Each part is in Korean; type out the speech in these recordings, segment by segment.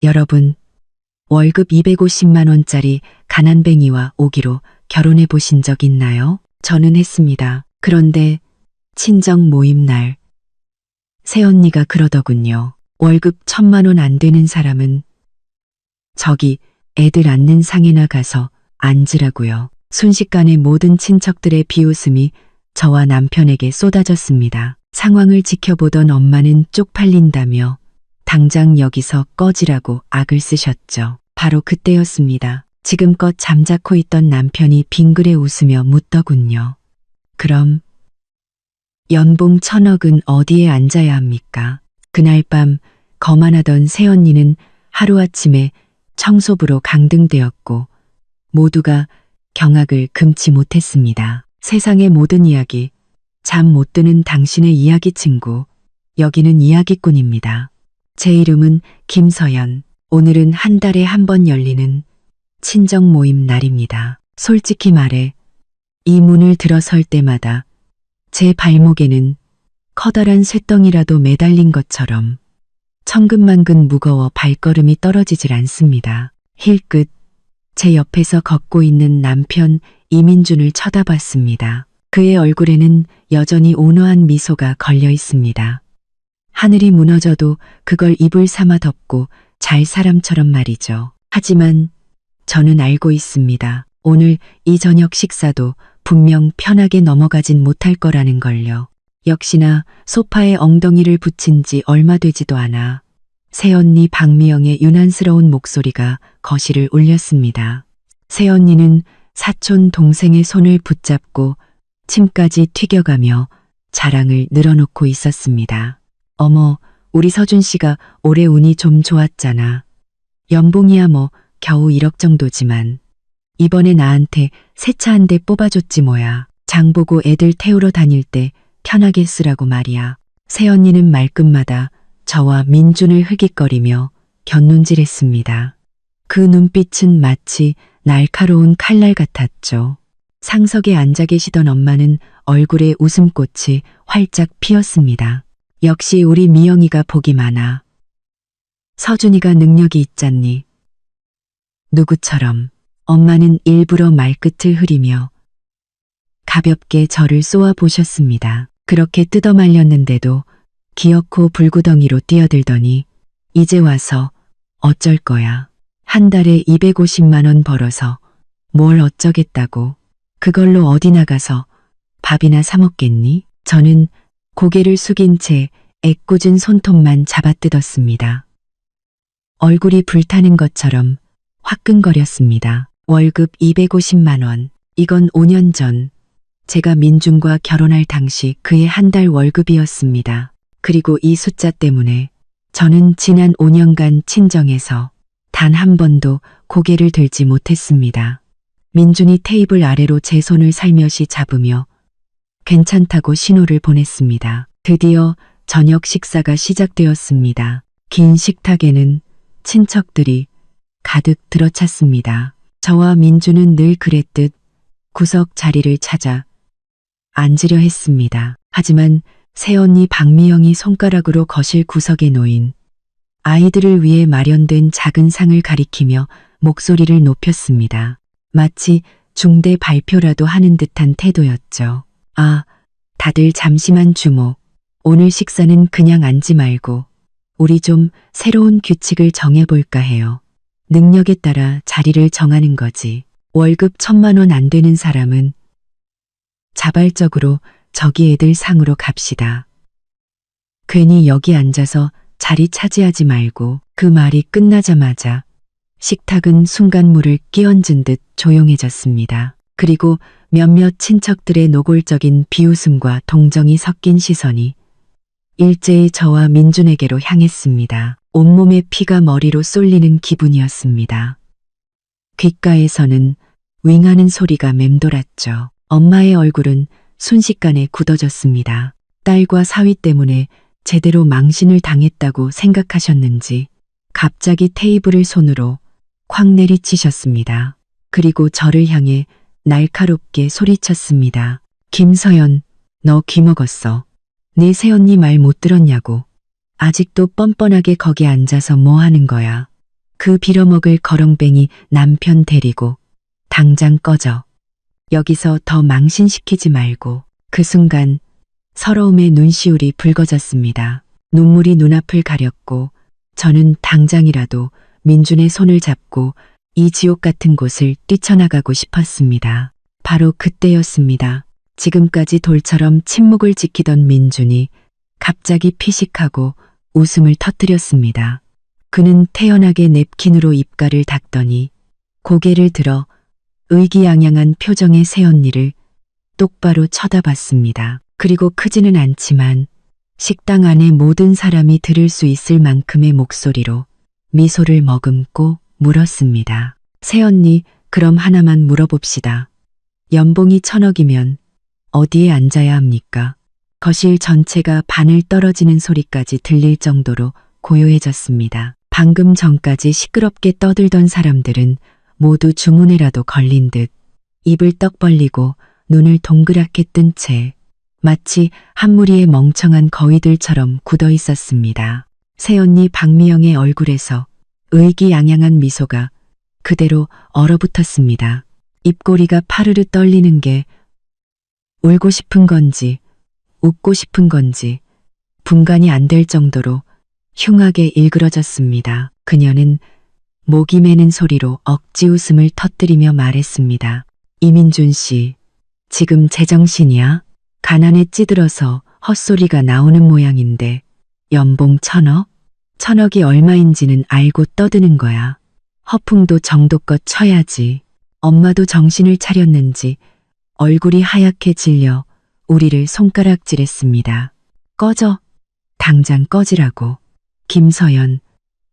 여러분, 월급 250만 원짜리 가난뱅이와 오기로 결혼해 보신 적 있나요? 저는 했습니다. 그런데 친정 모임 날 새언니가 그러더군요. 월급 1,000만 원 안 되는 사람은 저기 애들 앉는 상에나 가서 앉으라고요. 순식간에 모든 친척들의 비웃음이 저와 남편에게 쏟아졌습니다. 상황을 지켜보던 엄마는 쪽팔린다며 당장 여기서 꺼지라고 악을 쓰셨죠. 바로 그때였습니다. 지금껏 잠자코 있던 남편이 빙그레 웃으며 묻더군요. 그럼 연봉 1,000억은 어디에 앉아야 합니까? 그날 밤 거만하던 새언니는 하루아침에 청소부로 강등되었고 모두가 경악을 금치 못했습니다. 세상의 모든 이야기, 잠 못 드는 당신의 이야기 친구, 여기는 이야기꾼입니다. 제 이름은 김서연. 오늘은 한 달에 한 번 열리는 친정 모임 날입니다. 솔직히 말해 이 문을 들어설 때마다 제 발목에는 커다란 쇳덩이라도 매달린 것처럼 천근만근 무거워 발걸음이 떨어지질 않습니다. 힐끗 제 옆에서 걷고 있는 남편 이민준을 쳐다봤습니다. 그의 얼굴에는 여전히 온화한 미소가 걸려 있습니다. 하늘이 무너져도 그걸 입을 삼아 덮고 잘 사람처럼 말이죠. 하지만 저는 알고 있습니다. 오늘 이 저녁 식사도 분명 편하게 넘어가진 못할 거라는 걸요. 역시나 소파에 엉덩이를 붙인 지 얼마 되지도 않아 새언니 박미영의 유난스러운 목소리가 거실을 울렸습니다. 새언니는 사촌 동생의 손을 붙잡고 침까지 튀겨가며 자랑을 늘어놓고 있었습니다. 어머, 우리 서준 씨가 올해 운이 좀 좋았잖아. 연봉이야 뭐 겨우 1억 정도지만 이번에 나한테 새 차 한 대 뽑아줬지 뭐야. 장 보고 애들 태우러 다닐 때 편하게 쓰라고 말이야. 새언니는 말끝마다 저와 민준을 흐깃거리며 곁눈질했습니다. 그 눈빛은 마치 날카로운 칼날 같았죠. 상석에 앉아 계시던 엄마는 얼굴에 웃음꽃이 활짝 피었습니다. 역시 우리 미영이가 복이 많아. 서준이가 능력이 있잖니. 누구처럼. 엄마는 일부러 말끝을 흐리며 가볍게 저를 쏘아 보셨습니다. 그렇게 뜯어말렸는데도 기어코 불구덩이로 뛰어들더니 이제 와서 어쩔 거야. 한 달에 250만 원 벌어서 뭘 어쩌겠다고. 그걸로 어디 나가서 밥이나 사 먹겠니? 저는 고개를 숙인 채 애꿎은 손톱만 잡아뜯었습니다. 얼굴이 불타는 것처럼 화끈거렸습니다. 월급 250만 원. 이건 5년 전 제가 민준과 결혼할 당시 그의 한 달 월급이었습니다. 그리고 이 숫자 때문에 저는 지난 5년간 친정에서 단 한 번도 고개를 들지 못했습니다. 민준이 테이블 아래로 제 손을 살며시 잡으며 괜찮다고 신호를 보냈습니다. 드디어 저녁 식사가 시작되었습니다. 긴 식탁에는 친척들이 가득 들어찼습니다. 저와 민준은 늘 그랬듯 구석 자리를 찾아 앉으려 했습니다. 하지만 새언니 박미영이 손가락으로 거실 구석에 놓인 아이들을 위해 마련된 작은 상을 가리키며 목소리를 높였습니다. 마치 중대 발표라도 하는 듯한 태도였죠. 아, 다들 잠시만 주목. 오늘 식사는 그냥 앉지 말고 우리 좀 새로운 규칙을 정해볼까 해요. 능력에 따라 자리를 정하는 거지. 월급 1,000만 원 안 되는 사람은 자발적으로 저기 애들 상으로 갑시다. 괜히 여기 앉아서 자리 차지하지 말고. 그 말이 끝나자마자 식탁은 순간 물을 끼얹은 듯 조용해졌습니다. 그리고 몇몇 친척들의 노골적인 비웃음과 동정이 섞인 시선이 일제히 저와 민준에게로 향했습니다. 온몸의 피가 머리로 쏠리는 기분이었습니다. 귓가에서는 윙하는 소리가 맴돌았죠. 엄마의 얼굴은 순식간에 굳어졌습니다. 딸과 사위 때문에 제대로 망신을 당했다고 생각하셨는지 갑자기 테이블을 손으로 콱 내리치셨습니다. 그리고 저를 향해 날카롭게 소리쳤습니다. 김서연, 너 귀먹었어. 네 새언니 말 못 들었냐고. 아직도 뻔뻔하게 거기 앉아서 뭐 하는 거야. 그 빌어먹을 거렁뱅이 남편 데리고 당장 꺼져. 여기서 더 망신시키지 말고. 그 순간 서러움의 눈시울이 붉어졌습니다. 눈물이 눈앞을 가렸고 저는 당장이라도 민준의 손을 잡고 이 지옥 같은 곳을 뛰쳐나가고 싶었습니다. 바로 그때였습니다. 지금까지 돌처럼 침묵을 지키던 민준이 갑자기 피식하고 웃음을 터뜨렸습니다. 그는 태연하게 냅킨으로 입가를 닦더니 고개를 들어 의기양양한 표정의 새언니를 똑바로 쳐다봤습니다. 그리고 크지는 않지만 식당 안의 모든 사람이 들을 수 있을 만큼의 목소리로 미소를 머금고 물었습니다. 새언니, 그럼 하나만 물어봅시다. 연봉이 1,000억이면 어디에 앉아야 합니까? 거실 전체가 바늘 떨어지는 소리까지 들릴 정도로 고요해졌습니다. 방금 전까지 시끄럽게 떠들던 사람들은 모두 주문에라도 걸린 듯 입을 떡 벌리고 눈을 동그랗게 뜬 채 마치 한 무리의 멍청한 거위들처럼 굳어 있었습니다. 새언니 박미영의 얼굴에서 의기양양한 미소가 그대로 얼어붙었습니다. 입꼬리가 파르르 떨리는 게 울고 싶은 건지 웃고 싶은 건지 분간이 안 될 정도로 흉하게 일그러졌습니다. 그녀는 목이 매는 소리로 억지 웃음을 터뜨리며 말했습니다. 이민준 씨, 지금 제정신이야? 가난에 찌들어서 헛소리가 나오는 모양인데 연봉 1,000억? 1,000억이 얼마인지는 알고 떠드는 거야. 허풍도 정도껏 쳐야지. 엄마도 정신을 차렸는지 얼굴이 하얗게 질려 우리를 손가락질했습니다. 꺼져. 당장 꺼지라고. 김서연,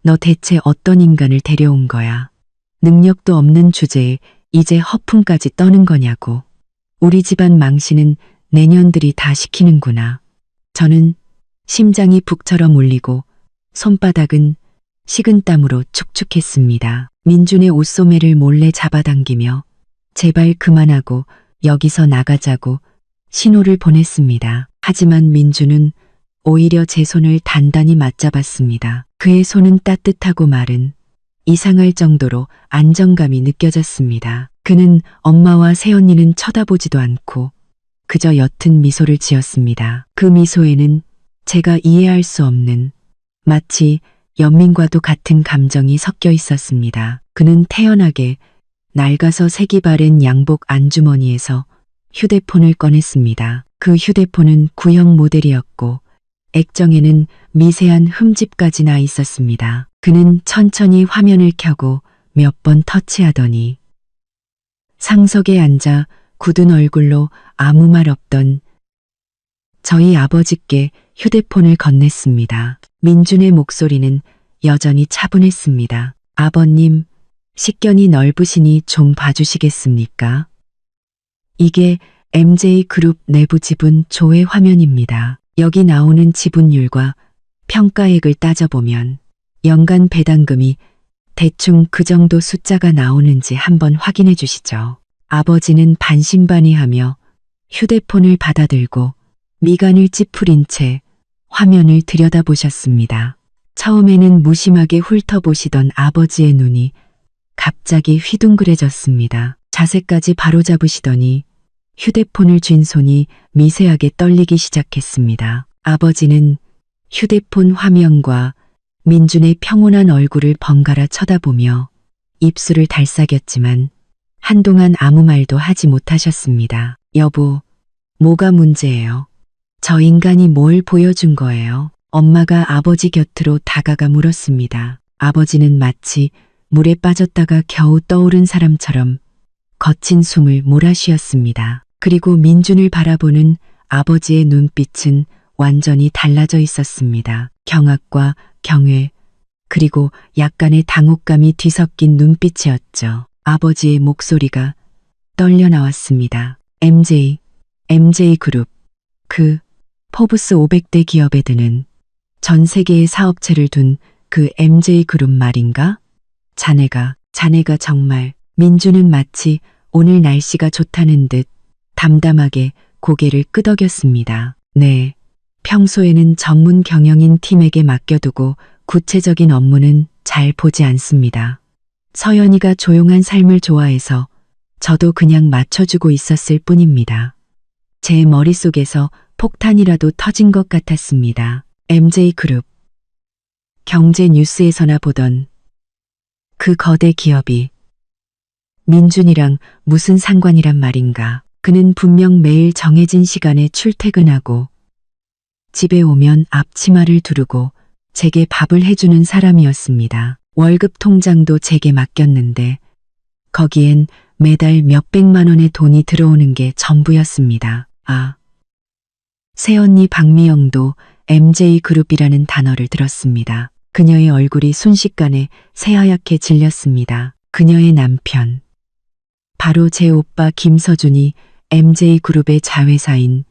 너 대체 어떤 인간을 데려온 거야? 능력도 없는 주제에 이제 허풍까지 떠는 거냐고. 우리 집안 망신은 내년들이 다 시키는구나. 저는 심장이 북처럼 울리고 손바닥은 식은땀으로 축축했습니다. 민준의 옷소매를 몰래 잡아당기며 제발 그만하고 여기서 나가자고 신호를 보냈습니다. 하지만 민준은 오히려 제 손을 단단히 맞잡았습니다. 그의 손은 따뜻하고 마른 이상할 정도로 안정감이 느껴졌습니다. 그는 엄마와 새언니는 쳐다보지도 않고 그저 옅은 미소를 지었습니다. 그 미소에는 제가 이해할 수 없는 마치 연민과도 같은 감정이 섞여 있었습니다. 그는 태연하게 낡아서 색이 바랜 양복 안주머니에서 휴대폰을 꺼냈습니다. 그 휴대폰은 구형 모델이었고 액정에는 미세한 흠집까지 나 있었습니다. 그는 천천히 화면을 켜고 몇 번 터치하더니 상석에 앉아 굳은 얼굴로 아무 말 없던 저희 아버지께 휴대폰을 건넸습니다. 민준의 목소리는 여전히 차분했습니다. 아버님, 식견이 넓으시니 좀 봐주시겠습니까? 이게 MJ그룹 내부 지분 조회 화면입니다. 여기 나오는 지분율과 평가액을 따져보면 연간 배당금이 대충 그 정도 숫자가 나오는지 한번 확인해 주시죠. 아버지는 반신반의하며 휴대폰을 받아들고 미간을 찌푸린 채 화면을 들여다보셨습니다. 처음에는 무심하게 훑어보시던 아버지의 눈이 갑자기 휘둥그레졌습니다. 자세까지 바로잡으시더니 휴대폰을 쥔 손이 미세하게 떨리기 시작했습니다. 아버지는 휴대폰 화면과 민준의 평온한 얼굴을 번갈아 쳐다보며 입술을 달싹였지만 한동안 아무 말도 하지 못하셨습니다. 여보, 뭐가 문제예요? 저 인간이 뭘 보여준 거예요? 엄마가 아버지 곁으로 다가가 물었습니다. 아버지는 마치 물에 빠졌다가 겨우 떠오른 사람처럼 거친 숨을 몰아쉬었습니다. 그리고 민준을 바라보는 아버지의 눈빛은 완전히 달라져 있었습니다. 경악과 경외, 그리고 약간의 당혹감이 뒤섞인 눈빛이었죠. 아버지의 목소리가 떨려 나왔습니다. MJ그룹, 그 포브스 500대 기업에 드는 전 세계의 사업체를 둔 그 MJ그룹 말인가? 자네가 정말. 민준은 마치 오늘 날씨가 좋다는 듯 담담하게 고개를 끄덕였습니다. 네, 평소에는 전문 경영인 팀에게 맡겨두고 구체적인 업무는 잘 보지 않습니다. 서연이가 조용한 삶을 좋아해서 저도 그냥 맞춰주고 있었을 뿐입니다. 제 머릿속에서 폭탄이라도 터진 것 같았습니다. MJ그룹. 경제 뉴스에서나 보던 그 거대 기업이 민준이랑 무슨 상관이란 말인가. 그는 분명 매일 정해진 시간에 출퇴근하고 집에 오면 앞치마를 두르고 제게 밥을 해주는 사람이었습니다. 월급 통장도 제게 맡겼는데 거기엔 매달 몇백만 원의 돈이 들어오는 게 전부였습니다. 새언니 박미영도 MJ그룹이라는 단어를 들었습니다. 그녀의 얼굴이 순식간에 새하얗게 질렸습니다. 그녀의 남편. 바로 제 오빠 김서준이 MJ그룹의 자회사인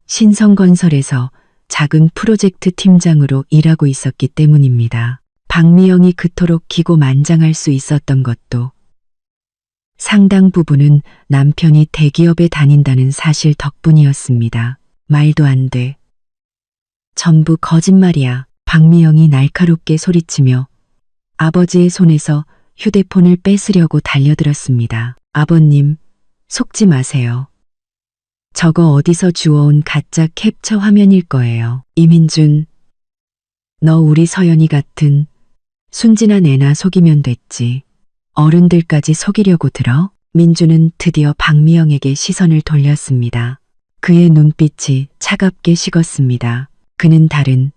신성건설에서 작은 프로젝트 팀장으로 일하고 있었기 때문입니다. 박미영이 그토록 기고만장할 수 있었던 것도 상당 부분은 남편이 대기업에 다닌다는 사실 덕분이었습니다. 말도 안 돼. 전부 거짓말이야. 박미영이 날카롭게 소리치며 아버지의 손에서 휴대폰을 뺏으려고 달려들었습니다. 아버님, 속지 마세요. 저거 어디서 주워온 가짜 캡처 화면일 거예요. 이민준, 너 우리 서연이 같은 순진한 애나 속이면 됐지. 어른들까지 속이려고 들어? 민준은 드디어 박미영에게 시선을 돌렸습니다. 그의 눈빛이 차갑게 식었습니다. 그는 다른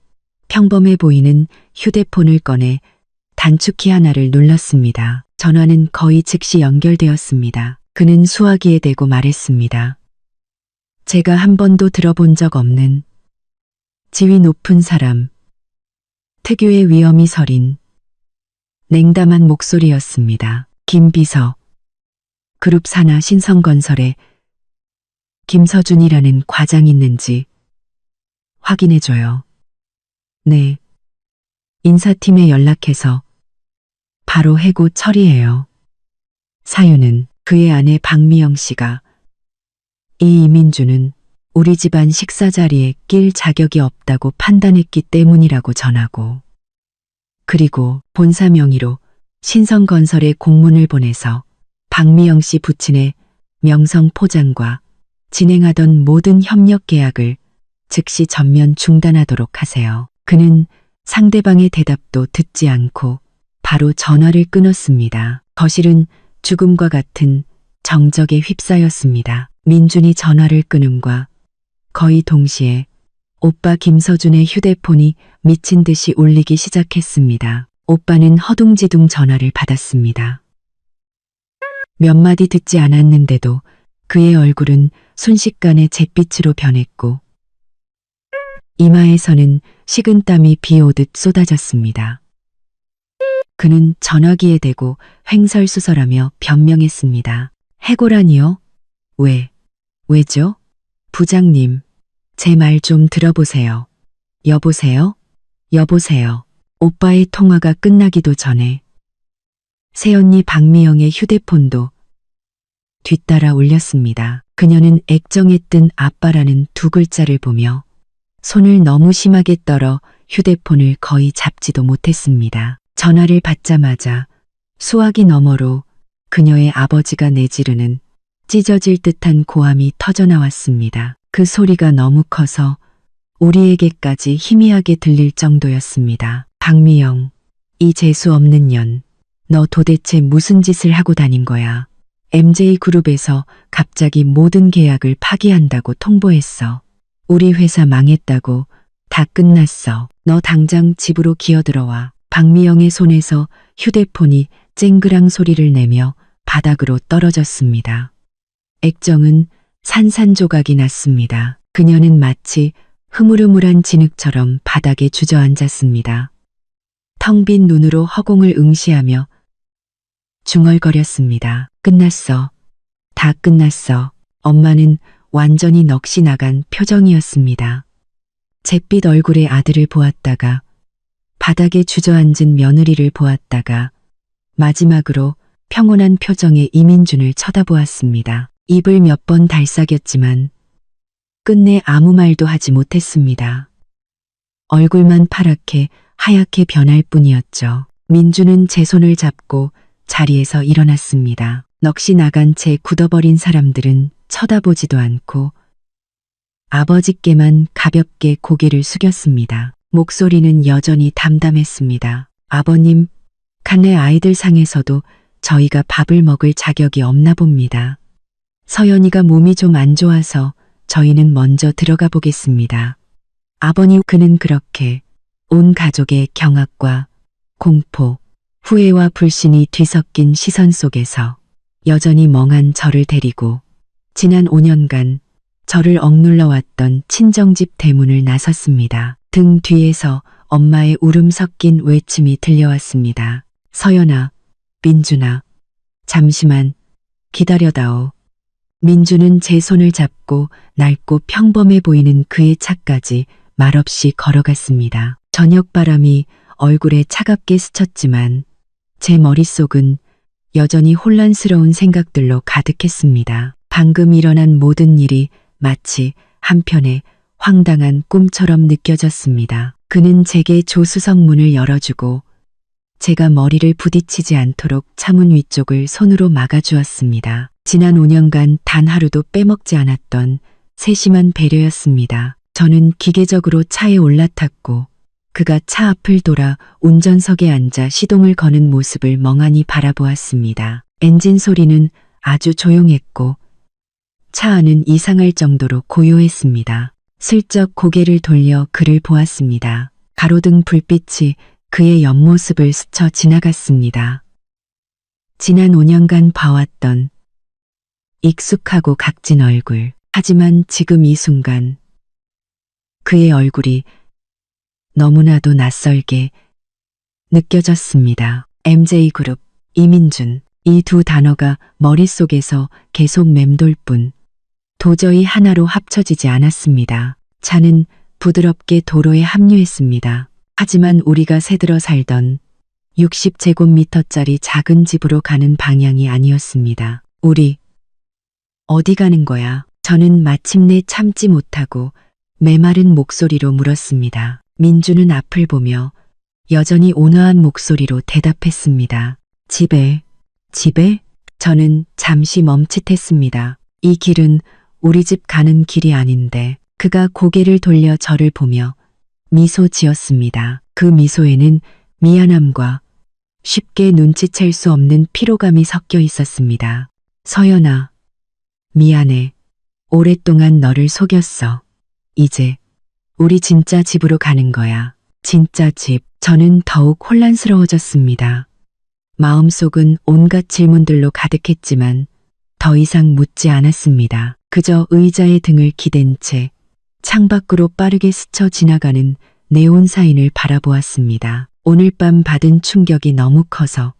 평범해 보이는 휴대폰을 꺼내 단축키 하나를 눌렀습니다. 전화는 거의 즉시 연결되었습니다. 그는 수화기에 대고 말했습니다. 제가 한 번도 들어본 적 없는 지위 높은 사람, 특유의 위엄이 서린 냉담한 목소리였습니다. 김비서, 그룹 산하 신성건설에 김서준이라는 과장 있는지 확인해줘요. 네. 인사팀에 연락해서 바로 해고 처리해요. 사유는 그의 아내 박미영 씨가 이 이민주는 우리 집안 식사 자리에 낄 자격이 없다고 판단했기 때문이라고 전하고, 그리고 본사 명의로 신성건설에 공문을 보내서 박미영 씨 부친의 명성 포장과 진행하던 모든 협력 계약을 즉시 전면 중단하도록 하세요. 그는 상대방의 대답도 듣지 않고 바로 전화를 끊었습니다. 거실은 죽음과 같은 정적에 휩싸였습니다. 민준이 전화를 끊음과 거의 동시에 오빠 김서준의 휴대폰이 미친 듯이 울리기 시작했습니다. 오빠는 허둥지둥 전화를 받았습니다. 몇 마디 듣지 않았는데도 그의 얼굴은 순식간에 잿빛으로 변했고 이마에서는 식은땀이 비 오듯 쏟아졌습니다. 그는 전화기에 대고 횡설수설하며 변명했습니다. 해고라니요? 왜죠? 부장님, 제 말 좀 들어보세요. 여보세요? 오빠의 통화가 끝나기도 전에 새언니 박미영의 휴대폰도 뒤따라 울렸습니다. 그녀는 액정에 뜬 아빠라는 두 글자를 보며 손을 너무 심하게 떨어 휴대폰을 거의 잡지도 못했습니다. 전화를 받자마자 수화기 너머로 그녀의 아버지가 내지르는 찢어질 듯한 고함이 터져나왔습니다. 그 소리가 너무 커서 우리에게까지 희미하게 들릴 정도였습니다. 박미영, 이 재수 없는 년, 너 도대체 무슨 짓을 하고 다닌 거야? MJ그룹에서 갑자기 모든 계약을 파기한다고 통보했어. 우리 회사 망했다고, 다 끝났어. 너 당장 집으로 기어들어와. 박미영의 손에서 휴대폰이 쨍그랑 소리를 내며 바닥으로 떨어졌습니다. 액정은 산산조각이 났습니다. 그녀는 마치 흐물흐물한 진흙처럼 바닥에 주저앉았습니다. 텅 빈 눈으로 허공을 응시하며 중얼거렸습니다. 끝났어. 다 끝났어. 엄마는 완전히 넋이 나간 표정이었습니다. 잿빛 얼굴의 아들을 보았다가 바닥에 주저앉은 며느리를 보았다가 마지막으로 평온한 표정의 이민준을 쳐다보았습니다. 입을 몇 번 달싹였지만 끝내 아무 말도 하지 못했습니다. 얼굴만 파랗게 하얗게 변할 뿐이었죠. 민주는 제 손을 잡고 자리에서 일어났습니다. 넋이 나간 채 굳어버린 사람들은 쳐다보지도 않고 아버지께만 가볍게 고개를 숙였습니다. 목소리는 여전히 담담했습니다. 아버님, 간내 아이들 상에서도 저희가 밥을 먹을 자격이 없나 봅니다. 서연이가 몸이 좀 안 좋아서 저희는 먼저 들어가 보겠습니다. 아버님, 그는 그렇게 온 가족의 경악과 공포, 후회와 불신이 뒤섞인 시선 속에서 여전히 멍한 저를 데리고 지난 5년간 저를 억눌러 왔던 친정집 대문을 나섰습니다. 등 뒤에서 엄마의 울음 섞인 외침이 들려왔습니다. 서연아, 민준아, 잠시만 기다려다오. 민주는 제 손을 잡고 낡고 평범해 보이는 그의 차까지 말없이 걸어갔습니다. 저녁바람이 얼굴에 차갑게 스쳤지만 제 머릿속은 여전히 혼란스러운 생각들로 가득했습니다. 방금 일어난 모든 일이 마치 한편의 황당한 꿈처럼 느껴졌습니다. 그는 제게 조수석 문을 열어주고 제가 머리를 부딪히지 않도록 차문 위쪽을 손으로 막아주었습니다. 지난 5년간 단 하루도 빼먹지 않았던 세심한 배려였습니다. 저는 기계적으로 차에 올라탔고 그가 차 앞을 돌아 운전석에 앉아 시동을 거는 모습을 멍하니 바라보았습니다. 엔진 소리는 아주 조용했고 차 안은 이상할 정도로 고요했습니다. 슬쩍 고개를 돌려 그를 보았습니다. 가로등 불빛이 그의 옆모습을 스쳐 지나갔습니다. 지난 5년간 봐왔던 익숙하고 각진 얼굴. 하지만 지금 이 순간 그의 얼굴이 너무나도 낯설게 느껴졌습니다. MJ그룹, 이민준. 이 두 단어가 머릿속에서 계속 맴돌 뿐 도저히 하나로 합쳐지지 않았습니다. 차는 부드럽게 도로에 합류했습니다. 하지만 우리가 새들어 살던 60제곱미터짜리 작은 집으로 가는 방향이 아니었습니다. 우리 어디 가는 거야? 저는 마침내 참지 못하고 메마른 목소리로 물었습니다. 민주는 앞을 보며 여전히 온화한 목소리로 대답했습니다. 집에? 저는 잠시 멈칫했습니다. 이 길은 우리 집 가는 길이 아닌데. 그가 고개를 돌려 저를 보며 미소 지었습니다. 그 미소에는 미안함과 쉽게 눈치챌 수 없는 피로감이 섞여 있었습니다. 서연아, 미안해. 오랫동안 너를 속였어. 이제 우리 진짜 집으로 가는 거야. 진짜 집. 저는 더욱 혼란스러워졌습니다. 마음속은 온갖 질문들로 가득했지만 더 이상 묻지 않았습니다. 그저 의자의 등을 기댄 채 창밖으로 빠르게 스쳐 지나가는 네온 사인을 바라보았습니다. 오늘 밤 받은 충격이 너무 커서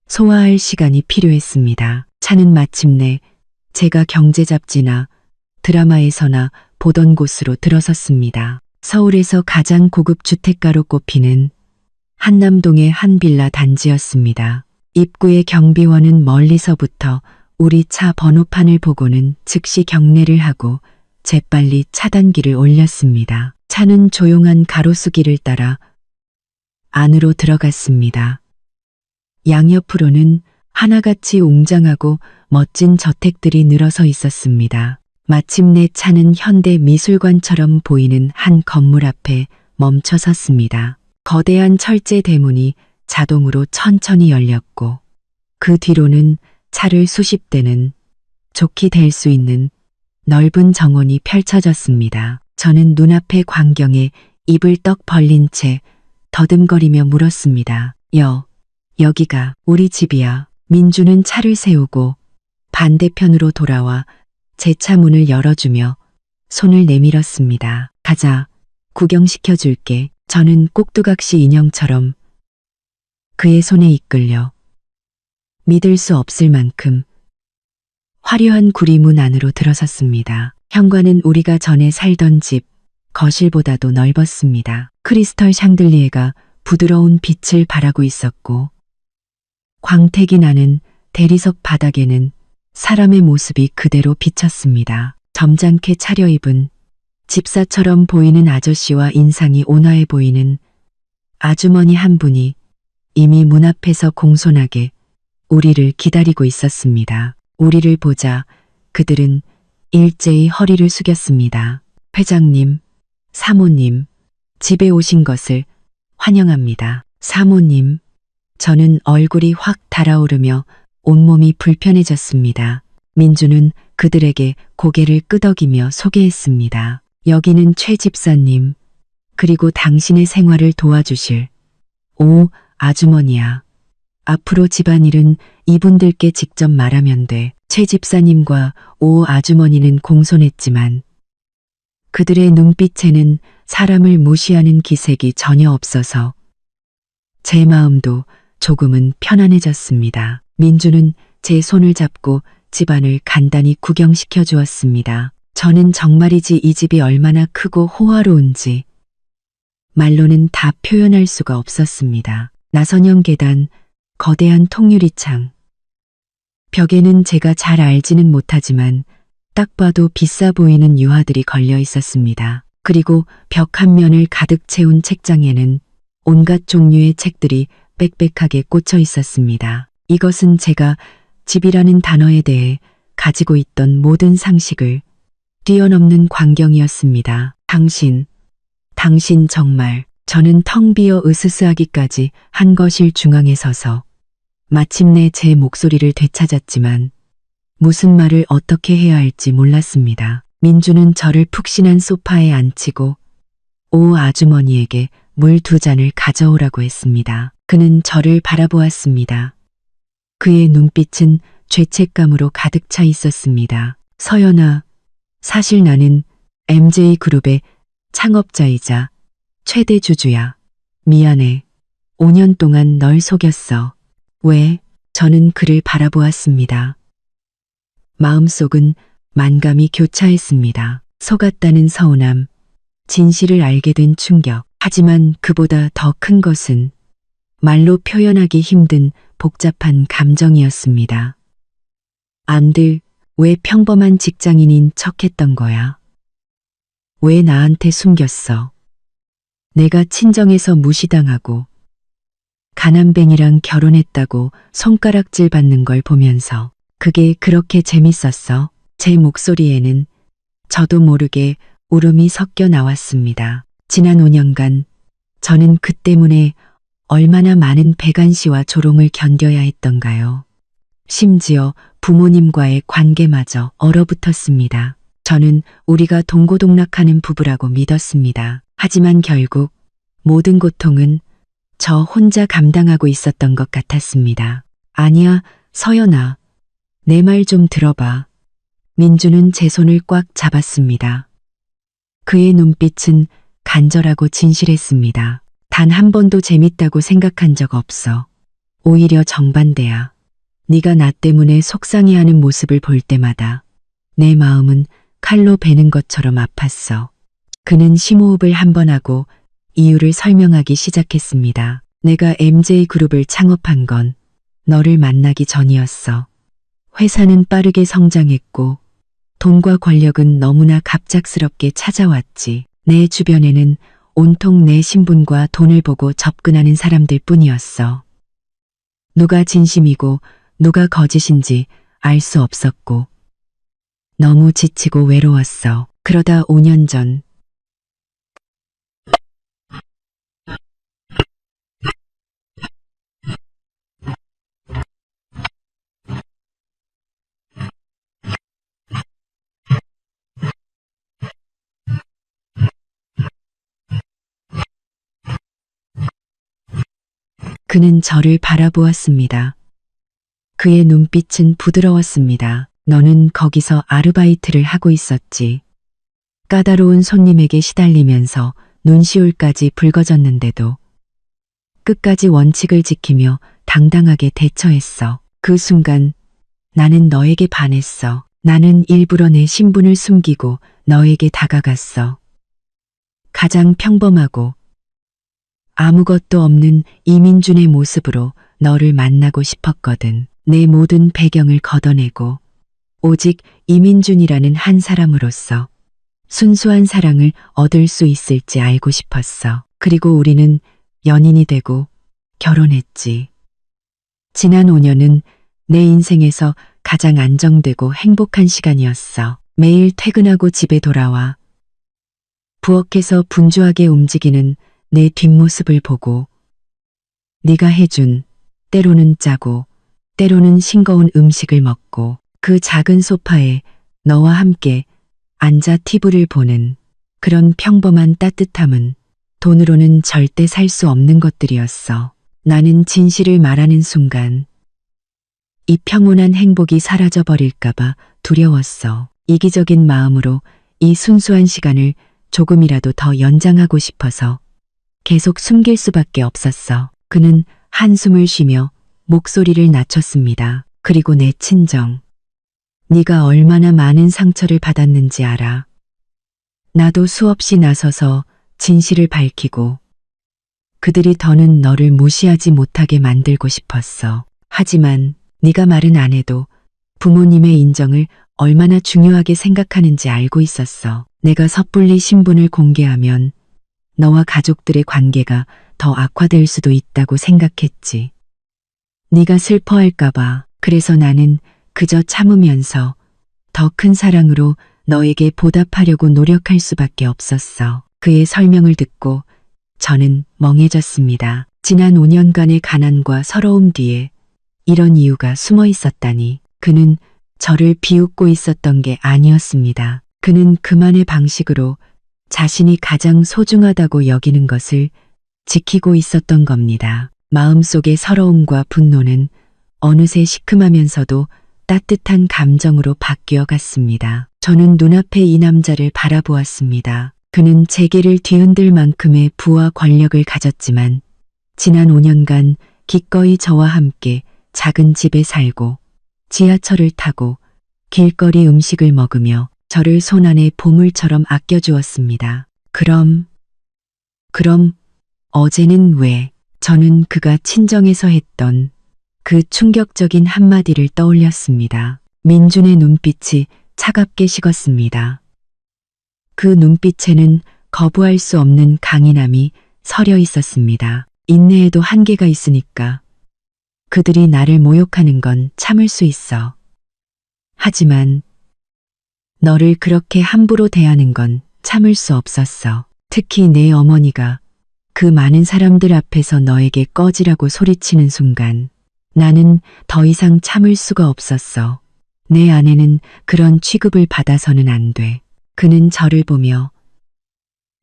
소화할 시간이 필요했습니다. 차는 마침내 제가 경제 잡지나 드라마에서나 보던 곳으로 들어섰습니다. 서울에서 가장 고급 주택가로 꼽히는 한남동의 한 빌라 단지였습니다. 입구의 경비원은 멀리서부터 우리 차 번호판을 보고는 즉시 경례를 하고 재빨리 차단기를 올렸습니다. 차는 조용한 가로수길을 따라 안으로 들어갔습니다. 양옆으로는 하나같이 웅장하고 멋진 저택들이 늘어서 있었습니다. 마침내 차는 현대 미술관처럼 보이는 한 건물 앞에 멈춰 섰습니다. 거대한 철제 대문이 자동으로 천천히 열렸고 그 뒤로는 차를 수십 대는 좋게 댈 수 있는 넓은 정원이 펼쳐졌습니다. 저는 눈앞의 광경에 입을 떡 벌린 채 더듬거리며 물었습니다. 여기가 우리 집이야. 민주는 차를 세우고 반대편으로 돌아와 제 차 문을 열어주며 손을 내밀었습니다. 가자. 구경시켜줄게. 저는 꼭두각시 인형처럼 그의 손에 이끌려 믿을 수 없을 만큼 화려한 구리문 안으로 들어섰습니다. 현관은 우리가 전에 살던 집 거실보다도 넓었습니다. 크리스털 샹들리에가 부드러운 빛을 발하고 있었고 광택이 나는 대리석 바닥에는 사람의 모습이 그대로 비쳤습니다. 점잖게 차려입은 집사처럼 보이는 아저씨와 인상이 온화해 보이는 아주머니 한 분이 이미 문 앞에서 공손하게 우리를 기다리고 있었습니다. 우리를 보자 그들은 일제히 허리를 숙였습니다. 회장님, 사모님, 집에 오신 것을 환영합니다. 사모님, 저는 얼굴이 확 달아오르며 온몸이 불편해졌습니다. 민주는 그들에게 고개를 끄덕이며 소개했습니다. 여기는 최 집사님, 그리고 당신의 생활을 도와주실 오 아주머니야. 앞으로 집안일은 이분들께 직접 말하면 돼. 최 집사님과 오 아주머니는 공손했지만 그들의 눈빛에는 사람을 무시하는 기색이 전혀 없어서 제 마음도 조금은 편안해졌습니다. 민주는 제 손을 잡고 집안을 간단히 구경시켜 주었습니다. 저는 정말이지 이 집이 얼마나 크고 호화로운지 말로는 다 표현할 수가 없었습니다. 나선형 계단, 거대한 통유리창. 벽에는 제가 잘 알지는 못하지만 딱 봐도 비싸 보이는 유화들이 걸려 있었습니다. 그리고 벽 한 면을 가득 채운 책장에는 온갖 종류의 책들이 빽빽하게 꽂혀 있었습니다. 이것은 제가 집이라는 단어에 대해 가지고 있던 모든 상식을 뛰어넘는 광경이었습니다. 당신 정말. 저는 텅 비어 으스스하기까지 한 거실 중앙에 서서 마침내 제 목소리를 되찾았지만 무슨 말을 어떻게 해야 할지 몰랐습니다. 민주는 저를 푹신한 소파에 앉히고 오 아주머니에게 물 2잔을 가져오라고 했습니다. 그는 저를 바라보았습니다. 그의 눈빛은 죄책감으로 가득 차 있었습니다. 서연아, 사실 나는 MJ그룹의 창업자이자 최대 주주야. 미안해. 5년 동안 널 속였어. 왜? 저는 그를 바라보았습니다. 마음속은 만감이 교차했습니다. 속았다는 서운함, 진실을 알게 된 충격. 하지만 그보다 더 큰 것은 말로 표현하기 힘든 복잡한 감정이었습니다. 안들, 왜 평범한 직장인인 척했던 거야? 왜 나한테 숨겼어? 내가 친정에서 무시당하고 가난뱅이랑 결혼했다고 손가락질 받는 걸 보면서 그게 그렇게 재밌었어. 제 목소리에는 저도 모르게 울음이 섞여 나왔습니다. 지난 5년간 저는 그 때문에 얼마나 많은 배관시와 조롱을 견뎌야 했던가요. 심지어 부모님과의 관계마저 얼어붙었습니다. 저는 우리가 동고동락하는 부부라고 믿었습니다. 하지만 결국 모든 고통은 저 혼자 감당하고 있었던 것 같았습니다. 아니야, 서연아. 내 말 좀 들어봐. 민주는 제 손을 꽉 잡았습니다. 그의 눈빛은 간절하고 진실했습니다. 단 한 번도 재밌다고 생각한 적 없어. 오히려 정반대야. 네가 나 때문에 속상해하는 모습을 볼 때마다 내 마음은 칼로 베는 것처럼 아팠어. 그는 심호흡을 한 번 하고 이유를 설명하기 시작했습니다. 내가 MJ그룹을 창업한 건 너를 만나기 전이었어. 회사는 빠르게 성장했고 돈과 권력은 너무나 갑작스럽게 찾아왔지. 내 주변에는 온통 내 신분과 돈을 보고 접근하는 사람들 뿐이었어. 누가 진심이고 누가 거짓인지 알 수 없었고 너무 지치고 외로웠어. 그러다 5년 전 그는 저를 바라보았습니다. 그의 눈빛은 부드러웠습니다. 너는 거기서 아르바이트를 하고 있었지. 까다로운 손님에게 시달리면서 눈시울까지 붉어졌는데도 끝까지 원칙을 지키며 당당하게 대처했어. 그 순간 나는 너에게 반했어. 나는 일부러 내 신분을 숨기고 너에게 다가갔어. 가장 평범하고 아무것도 없는 이민준의 모습으로 너를 만나고 싶었거든. 내 모든 배경을 걷어내고 오직 이민준이라는 한 사람으로서 순수한 사랑을 얻을 수 있을지 알고 싶었어. 그리고 우리는 연인이 되고 결혼했지. 지난 5년은 내 인생에서 가장 안정되고 행복한 시간이었어. 매일 퇴근하고 집에 돌아와 부엌에서 분주하게 움직이는 내 뒷모습을 보고 네가 해준 때로는 짜고 때로는 싱거운 음식을 먹고 그 작은 소파에 너와 함께 앉아 TV를 보는 그런 평범한 따뜻함은 돈으로는 절대 살 수 없는 것들이었어. 나는 진실을 말하는 순간 이 평온한 행복이 사라져 버릴까봐 두려웠어. 이기적인 마음으로 이 순수한 시간을 조금이라도 더 연장하고 싶어서 계속 숨길 수밖에 없었어. 그는 한숨을 쉬며 목소리를 낮췄습니다. 그리고 내 친정. 네가 얼마나 많은 상처를 받았는지 알아. 나도 수없이 나서서 진실을 밝히고 그들이 더는 너를 무시하지 못하게 만들고 싶었어. 하지만 네가 말은 안 해도 부모님의 인정을 얼마나 중요하게 생각하는지 알고 있었어. 내가 섣불리 신분을 공개하면 너와 가족들의 관계가 더 악화될 수도 있다고 생각했지. 네가 슬퍼할까봐. 그래서 나는 그저 참으면서 더 큰 사랑으로 너에게 보답하려고 노력할 수밖에 없었어. 그의 설명을 듣고 저는 멍해졌습니다. 지난 5년간의 가난과 서러움 뒤에 이런 이유가 숨어 있었다니. 그는 저를 비웃고 있었던 게 아니었습니다. 그는 그만의 방식으로 자신이 가장 소중하다고 여기는 것을 지키고 있었던 겁니다. 마음속의 서러움과 분노는 어느새 시큼하면서도 따뜻한 감정으로 바뀌어 갔습니다. 저는 눈앞에 이 남자를 바라보았습니다. 그는 재계를 뒤흔들 만큼의 부와 권력을 가졌지만 지난 5년간 기꺼이 저와 함께 작은 집에 살고 지하철을 타고 길거리 음식을 먹으며 저를 손안의 보물처럼 아껴주었습니다. 그럼 어제는 왜? 저는 그가 친정에서 했던 그 충격적인 한마디를 떠올렸습니다. 민준의 눈빛이 차갑게 식었습니다. 그 눈빛에는 거부할 수 없는 강인함이 서려 있었습니다. 인내에도 한계가 있으니까 그들이 나를 모욕하는 건 참을 수 있어. 하지만 너를 그렇게 함부로 대하는 건 참을 수 없었어. 특히 내 어머니가 그 많은 사람들 앞에서 너에게 꺼지라고 소리치는 순간 나는 더 이상 참을 수가 없었어. 내 아내는 그런 취급을 받아서는 안 돼. 그는 저를 보며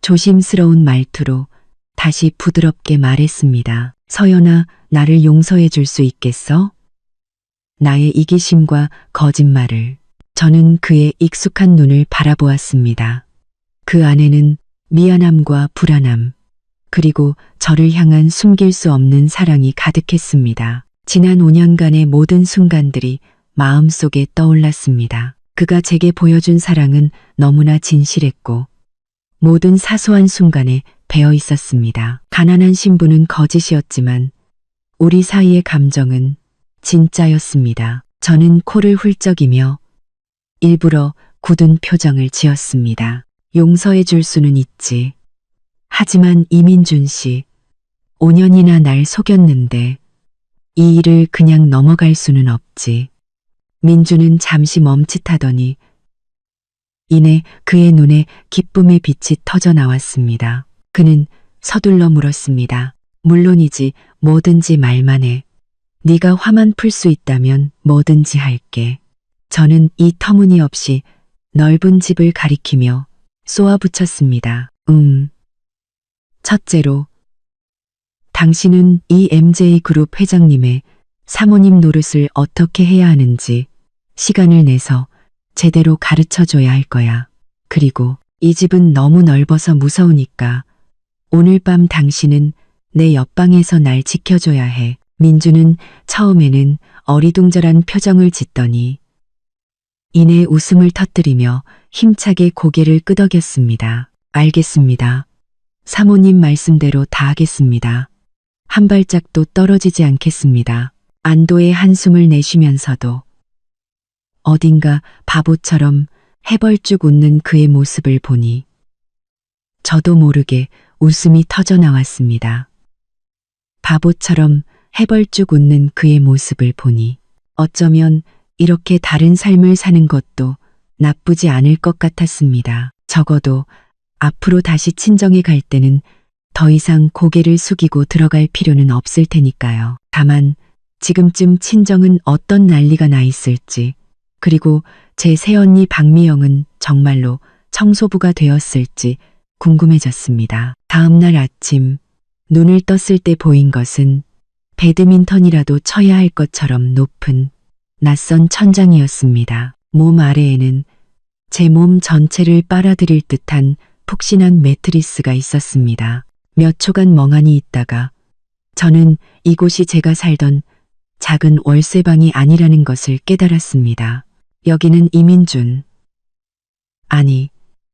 조심스러운 말투로 다시 부드럽게 말했습니다. 서연아, 나를 용서해 줄 수 있겠어? 나의 이기심과 거짓말을. 저는 그의 익숙한 눈을 바라보았습니다. 그 안에는 미안함과 불안함, 그리고 저를 향한 숨길 수 없는 사랑이 가득했습니다. 지난 5년간의 모든 순간들이 마음속에 떠올랐습니다. 그가 제게 보여준 사랑은 너무나 진실했고 모든 사소한 순간에 배어 있었습니다. 가난한 신부는 거짓이었지만 우리 사이의 감정은 진짜였습니다. 저는 코를 훌쩍이며 일부러 굳은 표정을 지었습니다. 용서해 줄 수는 있지. 하지만 이민준 씨, 5년이나 날 속였는데 이 일을 그냥 넘어갈 수는 없지. 민준은 잠시 멈칫하더니 이내 그의 눈에 기쁨의 빛이 터져 나왔습니다. 그는 서둘러 물었습니다. 물론이지, 뭐든지 말만 해. 네가 화만 풀 수 있다면 뭐든지 할게. 저는 이 터무니없이 넓은 집을 가리키며 쏘아붙였습니다. 첫째로, 당신은 이 MJ그룹 회장님의 사모님 노릇을 어떻게 해야 하는지 시간을 내서 제대로 가르쳐줘야 할 거야. 그리고 이 집은 너무 넓어서 무서우니까 오늘 밤 당신은 내 옆방에서 날 지켜줘야 해. 민주는 처음에는 어리둥절한 표정을 짓더니 이내 웃음을 터뜨리며 힘차게 고개를 끄덕였습니다. 알겠습니다. 사모님 말씀대로 다 하겠습니다. 한 발짝도 떨어지지 않겠습니다. 안도의 한숨을 내쉬면서도 어딘가 바보처럼 해벌쭉 웃는 그의 모습을 보니 저도 모르게 웃음이 터져 나왔습니다. 바보처럼 해벌쭉 웃는 그의 모습을 보니 어쩌면 이렇게 다른 삶을 사는 것도 나쁘지 않을 것 같았습니다. 적어도 앞으로 다시 친정에 갈 때는 더 이상 고개를 숙이고 들어갈 필요는 없을 테니까요. 다만 지금쯤 친정은 어떤 난리가 나 있을지, 그리고 제 새언니 박미영은 정말로 청소부가 되었을지 궁금해졌습니다. 다음 날 아침 눈을 떴을 때 보인 것은 배드민턴이라도 쳐야 할 것처럼 높은 낯선 천장이었습니다. 몸 아래에는 제 몸 전체를 빨아들일 듯한 푹신한 매트리스가 있었습니다. 몇 초간 멍하니 있다가 저는 이곳이 제가 살던 작은 월세방이 아니라는 것을 깨달았습니다. 여기는 이민준, 아니,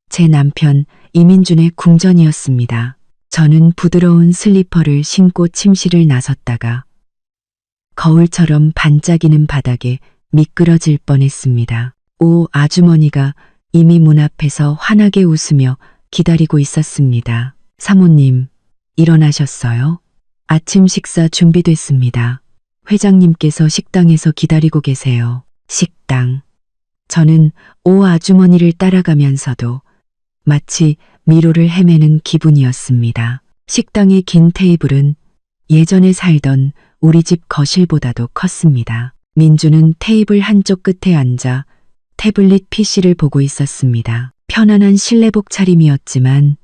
제 남편 이민준의 궁전이었습니다. 저는 부드러운 슬리퍼를 신고 침실을 나섰다가 거울처럼 반짝이는 바닥에 미끄러질 뻔했습니다. 오 아주머니가 이미 문 앞에서 환하게 웃으며 기다리고 있었습니다. 사모님, 일어나셨어요? 아침 식사 준비됐습니다. 회장님께서 식당에서 기다리고 계세요. 식당. 저는 오 아주머니를 따라가면서도 마치 미로를 헤매는 기분이었습니다. 식당의 긴 테이블은 예전에 살던 우리 집 거실보다도 컸습니다. 민주는 테이블 한쪽 끝에 앉아 태블릿 PC를 보고 있었습니다. 편안한 실내복 차림이었지만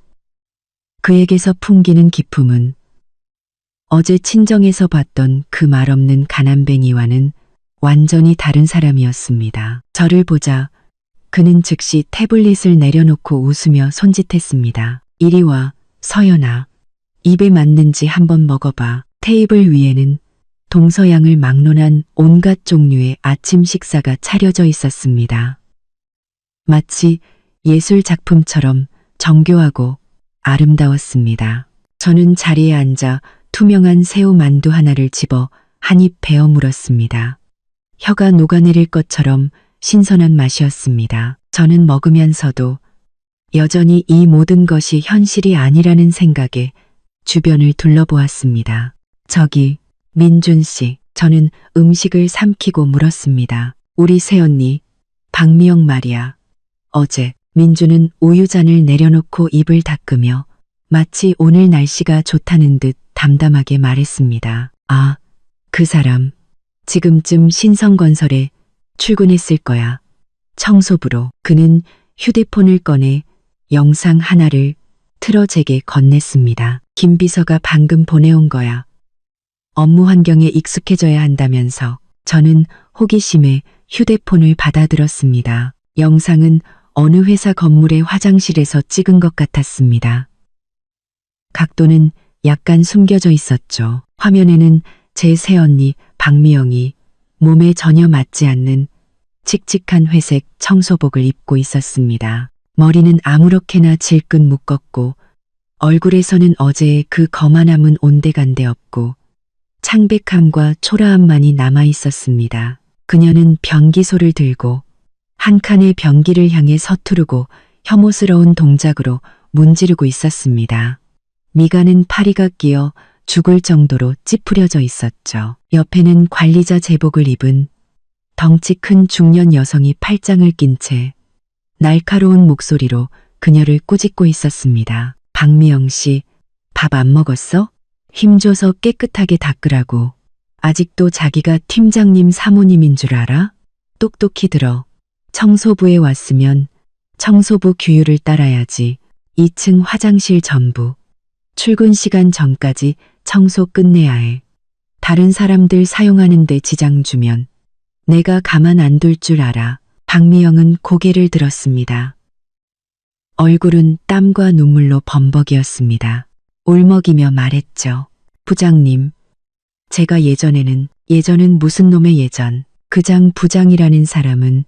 그에게서 풍기는 기품은 어제 친정에서 봤던 그 말없는 가난뱅이와는 완전히 다른 사람이었습니다. 저를 보자 그는 즉시 태블릿을 내려놓고 웃으며 손짓했습니다. 이리 와, 서연아. 입에 맞는지 한번 먹어봐. 테이블 위에는 동서양을 막론한 온갖 종류의 아침 식사가 차려져 있었습니다. 마치 예술 작품처럼 정교하고 아름다웠습니다. 저는 자리에 앉아 투명한 새우 만두 하나를 집어 한 입 베어 물었습니다. 혀가 녹아내릴 것처럼 신선한 맛이었습니다. 저는 먹으면서도 여전히 이 모든 것이 현실이 아니라는 생각에 주변을 둘러보았습니다. 저기, 민준 씨, 저는 음식을 삼키고 물었습니다. 우리 새언니, 박미영 말이야. 어제 민주는 우유잔을 내려놓고 입을 닦으며 마치 오늘 날씨가 좋다는 듯 담담하게 말했습니다. 아, 그 사람. 지금쯤 신성건설에 출근했을 거야. 청소부로. 그는 휴대폰을 꺼내 영상 하나를 틀어 제게 건넸습니다. 김 비서가 방금 보내온 거야. 업무 환경에 익숙해져야 한다면서. 저는 호기심에 휴대폰을 받아들었습니다. 영상은 어느 회사 건물의 화장실에서 찍은 것 같았습니다. 각도는 약간 숨겨져 있었죠. 화면에는 제 새언니 박미영이 몸에 전혀 맞지 않는 칙칙한 회색 청소복을 입고 있었습니다. 머리는 아무렇게나 질끈 묶었고 얼굴에서는 어제의 그 거만함은 온데간데 없고 창백함과 초라함만이 남아 있었습니다. 그녀는 변기소를 들고 한 칸의 변기를 향해 서투르고 혐오스러운 동작으로 문지르고 있었습니다. 미간은 파리가 끼어 죽을 정도로 찌푸려져 있었죠. 옆에는 관리자 제복을 입은 덩치 큰 중년 여성이 팔짱을 낀 채 날카로운 목소리로 그녀를 꾸짖고 있었습니다. 박미영 씨, 밥 안 먹었어? 힘줘서 깨끗하게 닦으라고. 아직도 자기가 팀장님 사모님인 줄 알아? 똑똑히 들어. 청소부에 왔으면 청소부 규율을 따라야지. 2층 화장실 전부. 출근 시간 전까지 청소 끝내야 해. 다른 사람들 사용하는데 지장 주면 내가 가만 안 둘 줄 알아. 박미영은 고개를 들었습니다. 얼굴은 땀과 눈물로 범벅이었습니다. 울먹이며 말했죠. 부장님, 제가 예전은 무슨 놈의 예전. 그장 부장이라는 사람은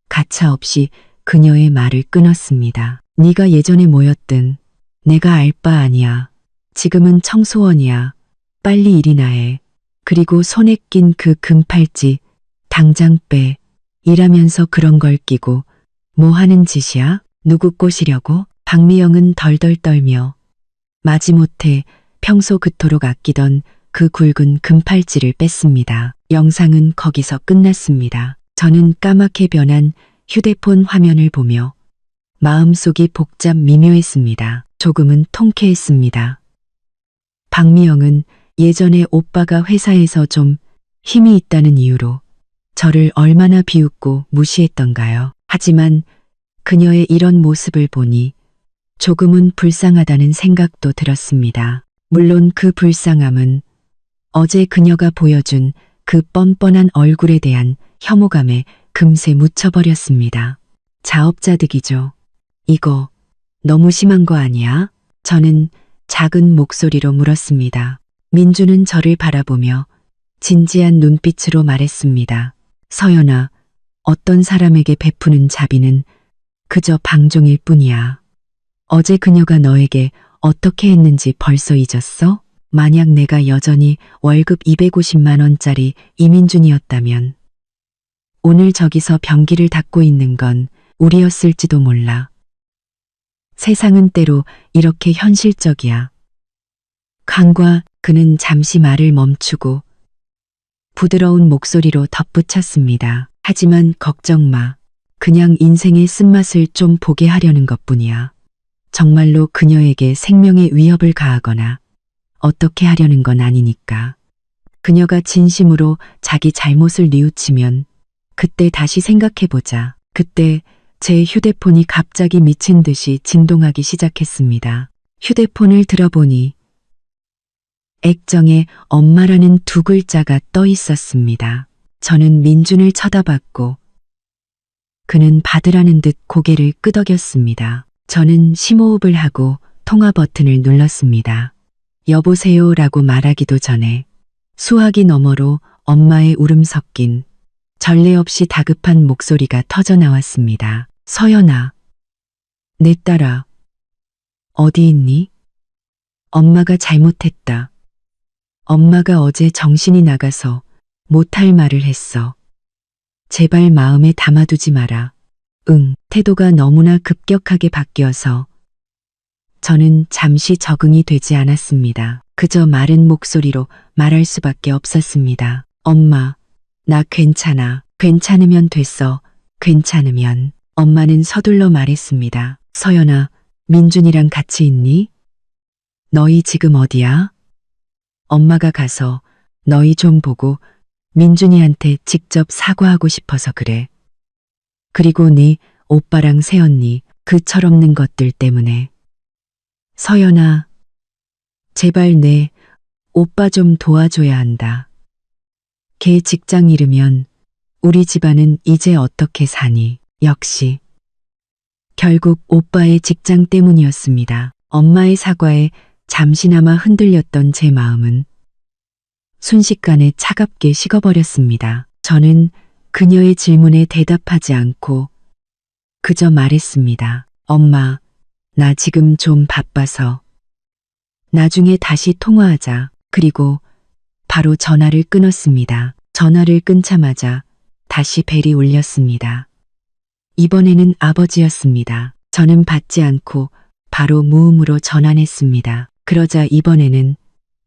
가차없이 그녀의 말을 끊었습니다. 네가 예전에 뭐였든 내가 알 바 아니야. 지금은 청소원이야. 빨리 일이나 해. 그리고 손에 낀 그 금팔찌 당장 빼. 일하면서 그런 걸 끼고 뭐 하는 짓이야? 누구 꼬시려고? 박미영은 덜덜 떨며 마지못해 평소 그토록 아끼던 그 굵은 금팔찌를 뺐습니다. 영상은 거기서 끝났습니다. 저는 까맣게 변한 휴대폰 화면을 보며 마음속이 복잡 미묘했습니다. 조금은 통쾌했습니다. 박미영은 예전에 오빠가 회사에서 좀 힘이 있다는 이유로 저를 얼마나 비웃고 무시했던가요. 하지만 그녀의 이런 모습을 보니 조금은 불쌍하다는 생각도 들었습니다. 물론 그 불쌍함은 어제 그녀가 보여준 그 뻔뻔한 얼굴에 대한 혐오감에 금세 묻혀버렸습니다. 자업자득이죠. 이거 너무 심한 거 아니야? 저는 작은 목소리로 물었습니다. 민주는 저를 바라보며 진지한 눈빛으로 말했습니다. 서연아, 어떤 사람에게 베푸는 자비는 그저 방종일 뿐이야. 어제 그녀가 너에게 어떻게 했는지 벌써 잊었어? 만약 내가 여전히 월급 250만 원짜리 이민준이었다면 오늘 저기서 변기를 닦고 있는 건 우리였을지도 몰라. 세상은 때로 이렇게 현실적이야. 강과 그는 잠시 말을 멈추고 부드러운 목소리로 덧붙였습니다. 하지만 걱정 마. 그냥 인생의 쓴맛을 좀 보게 하려는 것뿐이야. 정말로 그녀에게 생명의 위협을 가하거나 어떻게 하려는 건 아니니까. 그녀가 진심으로 자기 잘못을 뉘우치면 그때 다시 생각해보자. 그때 제 휴대폰이 갑자기 미친 듯이 진동하기 시작했습니다. 휴대폰을 들어보니 액정에 엄마라는 두 글자가 떠 있었습니다. 저는 민준을 쳐다봤고 그는 받으라는 듯 고개를 끄덕였습니다. 저는 심호흡을 하고 통화 버튼을 눌렀습니다. 여보세요 라고 말하기도 전에 수화기 너머로 엄마의 울음 섞인 전례 없이 다급한 목소리가 터져 나왔습니다. 서연아, 내 딸아, 어디 있니? 엄마가 잘못했다. 엄마가 어제 정신이 나가서 못할 말을 했어. 제발 마음에 담아두지 마라. 응, 태도가 너무나 급격하게 바뀌어서 저는 잠시 적응이 되지 않았습니다. 그저 마른 목소리로 말할 수밖에 없었습니다. 엄마, 나 괜찮아. 괜찮으면 됐어. 괜찮으면. 엄마는 서둘러 말했습니다. 서연아, 민준이랑 같이 있니? 너희 지금 어디야? 엄마가 가서 너희 좀 보고 민준이한테 직접 사과하고 싶어서 그래. 그리고 네 오빠랑 새언니 그 철없는 것들 때문에. 서연아, 제발 내 오빠 좀 도와줘야 한다. 걔 직장 잃으면 우리 집안은 이제 어떻게 사니? 역시. 결국 오빠의 직장 때문이었습니다. 엄마의 사과에 잠시나마 흔들렸던 제 마음은 순식간에 차갑게 식어버렸습니다. 저는 그녀의 질문에 대답하지 않고 그저 말했습니다. 엄마, 나 지금 좀 바빠서 나중에 다시 통화하자. 그리고 바로 전화를 끊었습니다. 전화를 끊자마자 다시 벨이 울렸습니다. 이번에는 아버지였습니다. 저는 받지 않고 바로 무음으로 전환했습니다. 그러자 이번에는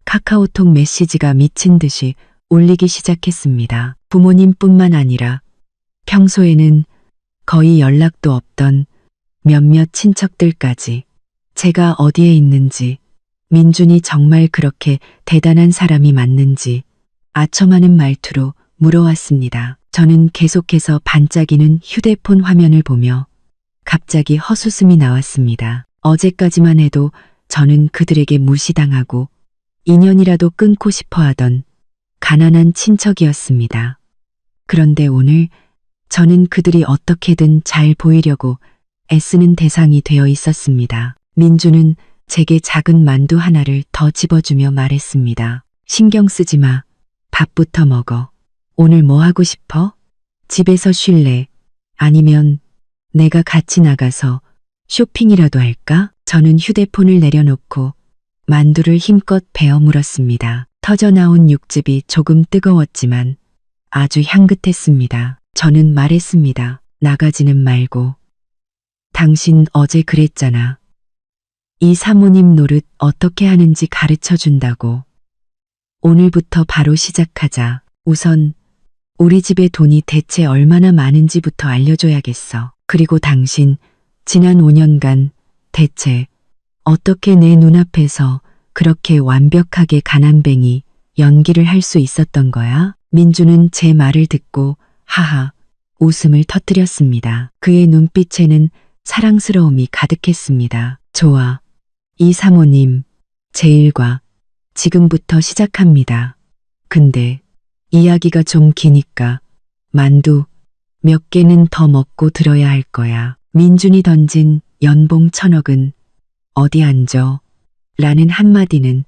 카카오톡 메시지가 미친 듯이 울리기 시작했습니다. 부모님뿐만 아니라 평소에는 거의 연락도 없던 몇몇 친척들까지 제가 어디에 있는지, 민준이 정말 그렇게 대단한 사람이 맞는지 아첨하는 말투로 물어왔습니다. 저는 계속해서 반짝이는 휴대폰 화면을 보며 갑자기 헛웃음이 나왔습니다. 어제까지만 해도 저는 그들에게 무시당하고 인연이라도 끊고 싶어 하던 가난한 친척이었습니다. 그런데 오늘 저는 그들이 어떻게든 잘 보이려고 애쓰는 대상이 되어 있었습니다. 민주는 제게 작은 만두 하나를 더 집어주며 말했습니다. 신경 쓰지 마. 밥부터 먹어. 오늘 뭐 하고 싶어? 집에서 쉴래? 아니면 내가 같이 나가서 쇼핑이라도 할까? 저는 휴대폰을 내려놓고 만두를 힘껏 베어 물었습니다. 터져나온 육즙이 조금 뜨거웠지만 아주 향긋했습니다. 저는 말했습니다. 나가지는 말고. 당신 어제 그랬잖아. 이 사모님 노릇 어떻게 하는지 가르쳐 준다고. 오늘부터 바로 시작하자. 우선 우리 집에 돈이 대체 얼마나 많은지부터 알려줘야겠어. 그리고 당신 지난 5년간 대체 어떻게 내 눈앞에서 그렇게 완벽하게 가난뱅이 연기를 할 수 있었던 거야? 민주는 제 말을 듣고 하하 웃음을 터뜨렸습니다. 그의 눈빛에는 사랑스러움이 가득했습니다. 좋아. 이 사모님, 제 일과 지금부터 시작합니다. 근데 이야기가 좀 기니까 만두 몇 개는 더 먹고 들어야 할 거야. 민준이 던진 연봉 1,000억은 어디 앉아? 라는 한마디는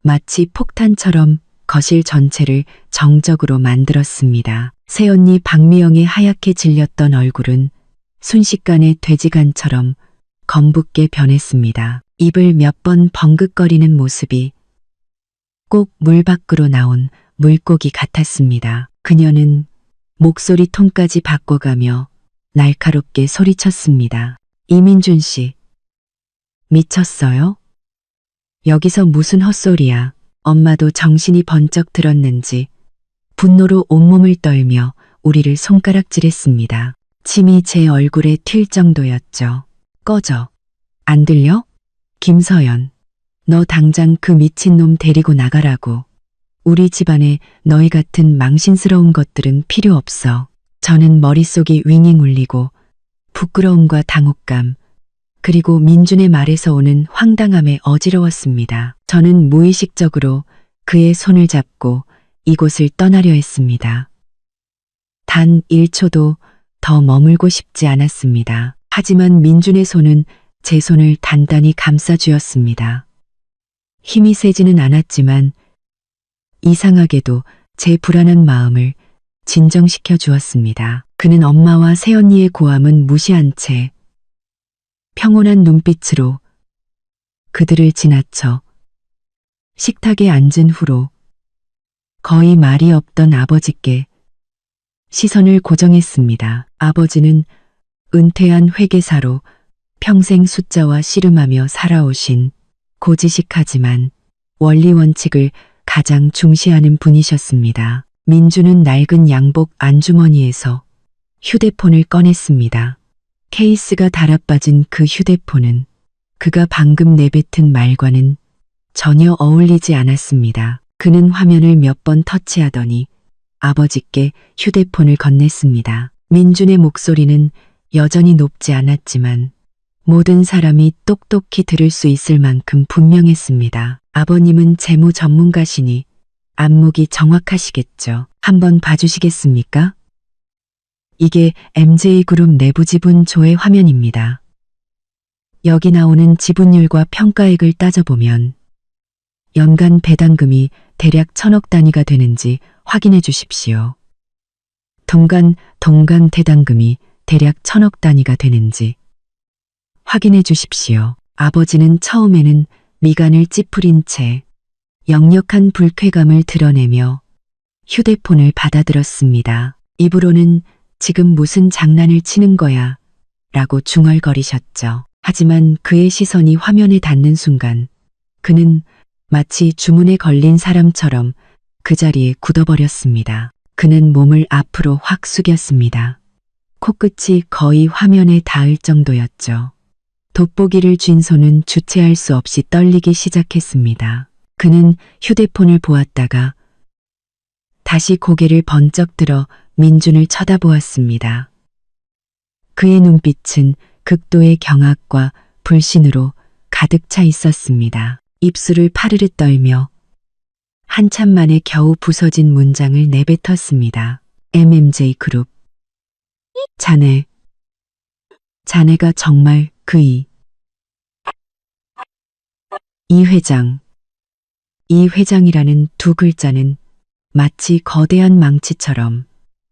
마치 폭탄처럼 거실 전체를 정적으로 만들었습니다. 새언니 박미영의 하얗게 질렸던 얼굴은 순식간에 돼지간처럼 검붓게 변했습니다. 입을 몇 번 벙긋거리는 모습이 꼭 물 밖으로 나온 물고기 같았습니다. 그녀는 목소리 톤까지 바꿔가며 날카롭게 소리쳤습니다. 이민준 씨, 미쳤어요? 여기서 무슨 헛소리야. 엄마도 정신이 번쩍 들었는지 분노로 온몸을 떨며 우리를 손가락질했습니다. 침이 제 얼굴에 튈 정도였죠. 꺼져. 안 들려? 김서연, 너 당장 그 미친놈 데리고 나가라고. 우리 집안에 너희 같은 망신스러운 것들은 필요 없어. 저는 머릿속이 윙윙 울리고 부끄러움과 당혹감, 그리고 민준의 말에서 오는 황당함에 어지러웠습니다. 저는 무의식적으로 그의 손을 잡고 이곳을 떠나려 했습니다. 단 1초도 더 머물고 싶지 않았습니다. 하지만 민준의 손은 제 손을 단단히 감싸주었습니다. 힘이 세지는 않았지만 이상하게도 제 불안한 마음을 진정시켜 주었습니다. 그는 엄마와 새언니의 고함은 무시한 채 평온한 눈빛으로 그들을 지나쳐 식탁에 앉은 후로 거의 말이 없던 아버지께 시선을 고정했습니다. 아버지는 은퇴한 회계사로 평생 숫자와 씨름하며 살아오신 고지식하지만 원리 원칙을 가장 중시하는 분이셨습니다. 민주는 낡은 양복 안주머니에서 휴대폰을 꺼냈습니다. 케이스가 달아빠진 그 휴대폰은 그가 방금 내뱉은 말과는 전혀 어울리지 않았습니다. 그는 화면을 몇 번 터치하더니 아버지께 휴대폰을 건넸습니다. 민준의 목소리는 여전히 높지 않았지만 모든 사람이 똑똑히 들을 수 있을 만큼 분명했습니다. 아버님은 재무 전문가시니 안목이 정확하시겠죠. 한번 봐주시겠습니까? 이게 MJ그룹 내부 지분 조회 화면입니다. 여기 나오는 지분율과 평가액을 따져보면 연간 배당금이 대략 1,000억 단위가 되는지 확인해 주십시오. 동간 대당금이 대략 1,000억 단위가 되는지 확인해 주십시오. 아버지는 처음에는 미간을 찌푸린 채 역력한 불쾌감을 드러내며 휴대폰을 받아들었습니다. 입으로는 지금 무슨 장난을 치는 거야 라고 중얼거리셨죠. 하지만 그의 시선이 화면에 닿는 순간 그는 마치 주문에 걸린 사람처럼 그 자리에 굳어버렸습니다. 그는 몸을 앞으로 확 숙였습니다. 코끝이 거의 화면에 닿을 정도였죠. 돋보기를 쥔 손은 주체할 수 없이 떨리기 시작했습니다. 그는 휴대폰을 보았다가 다시 고개를 번쩍 들어 민준을 쳐다보았습니다. 그의 눈빛은 극도의 경악과 불신으로 가득 차 있었습니다. 입술을 파르르 떨며 한참 만에 겨우 부서진 문장을 내뱉었습니다. MMJ그룹. 자네가 정말 이 회장이라는 두 글자는 마치 거대한 망치처럼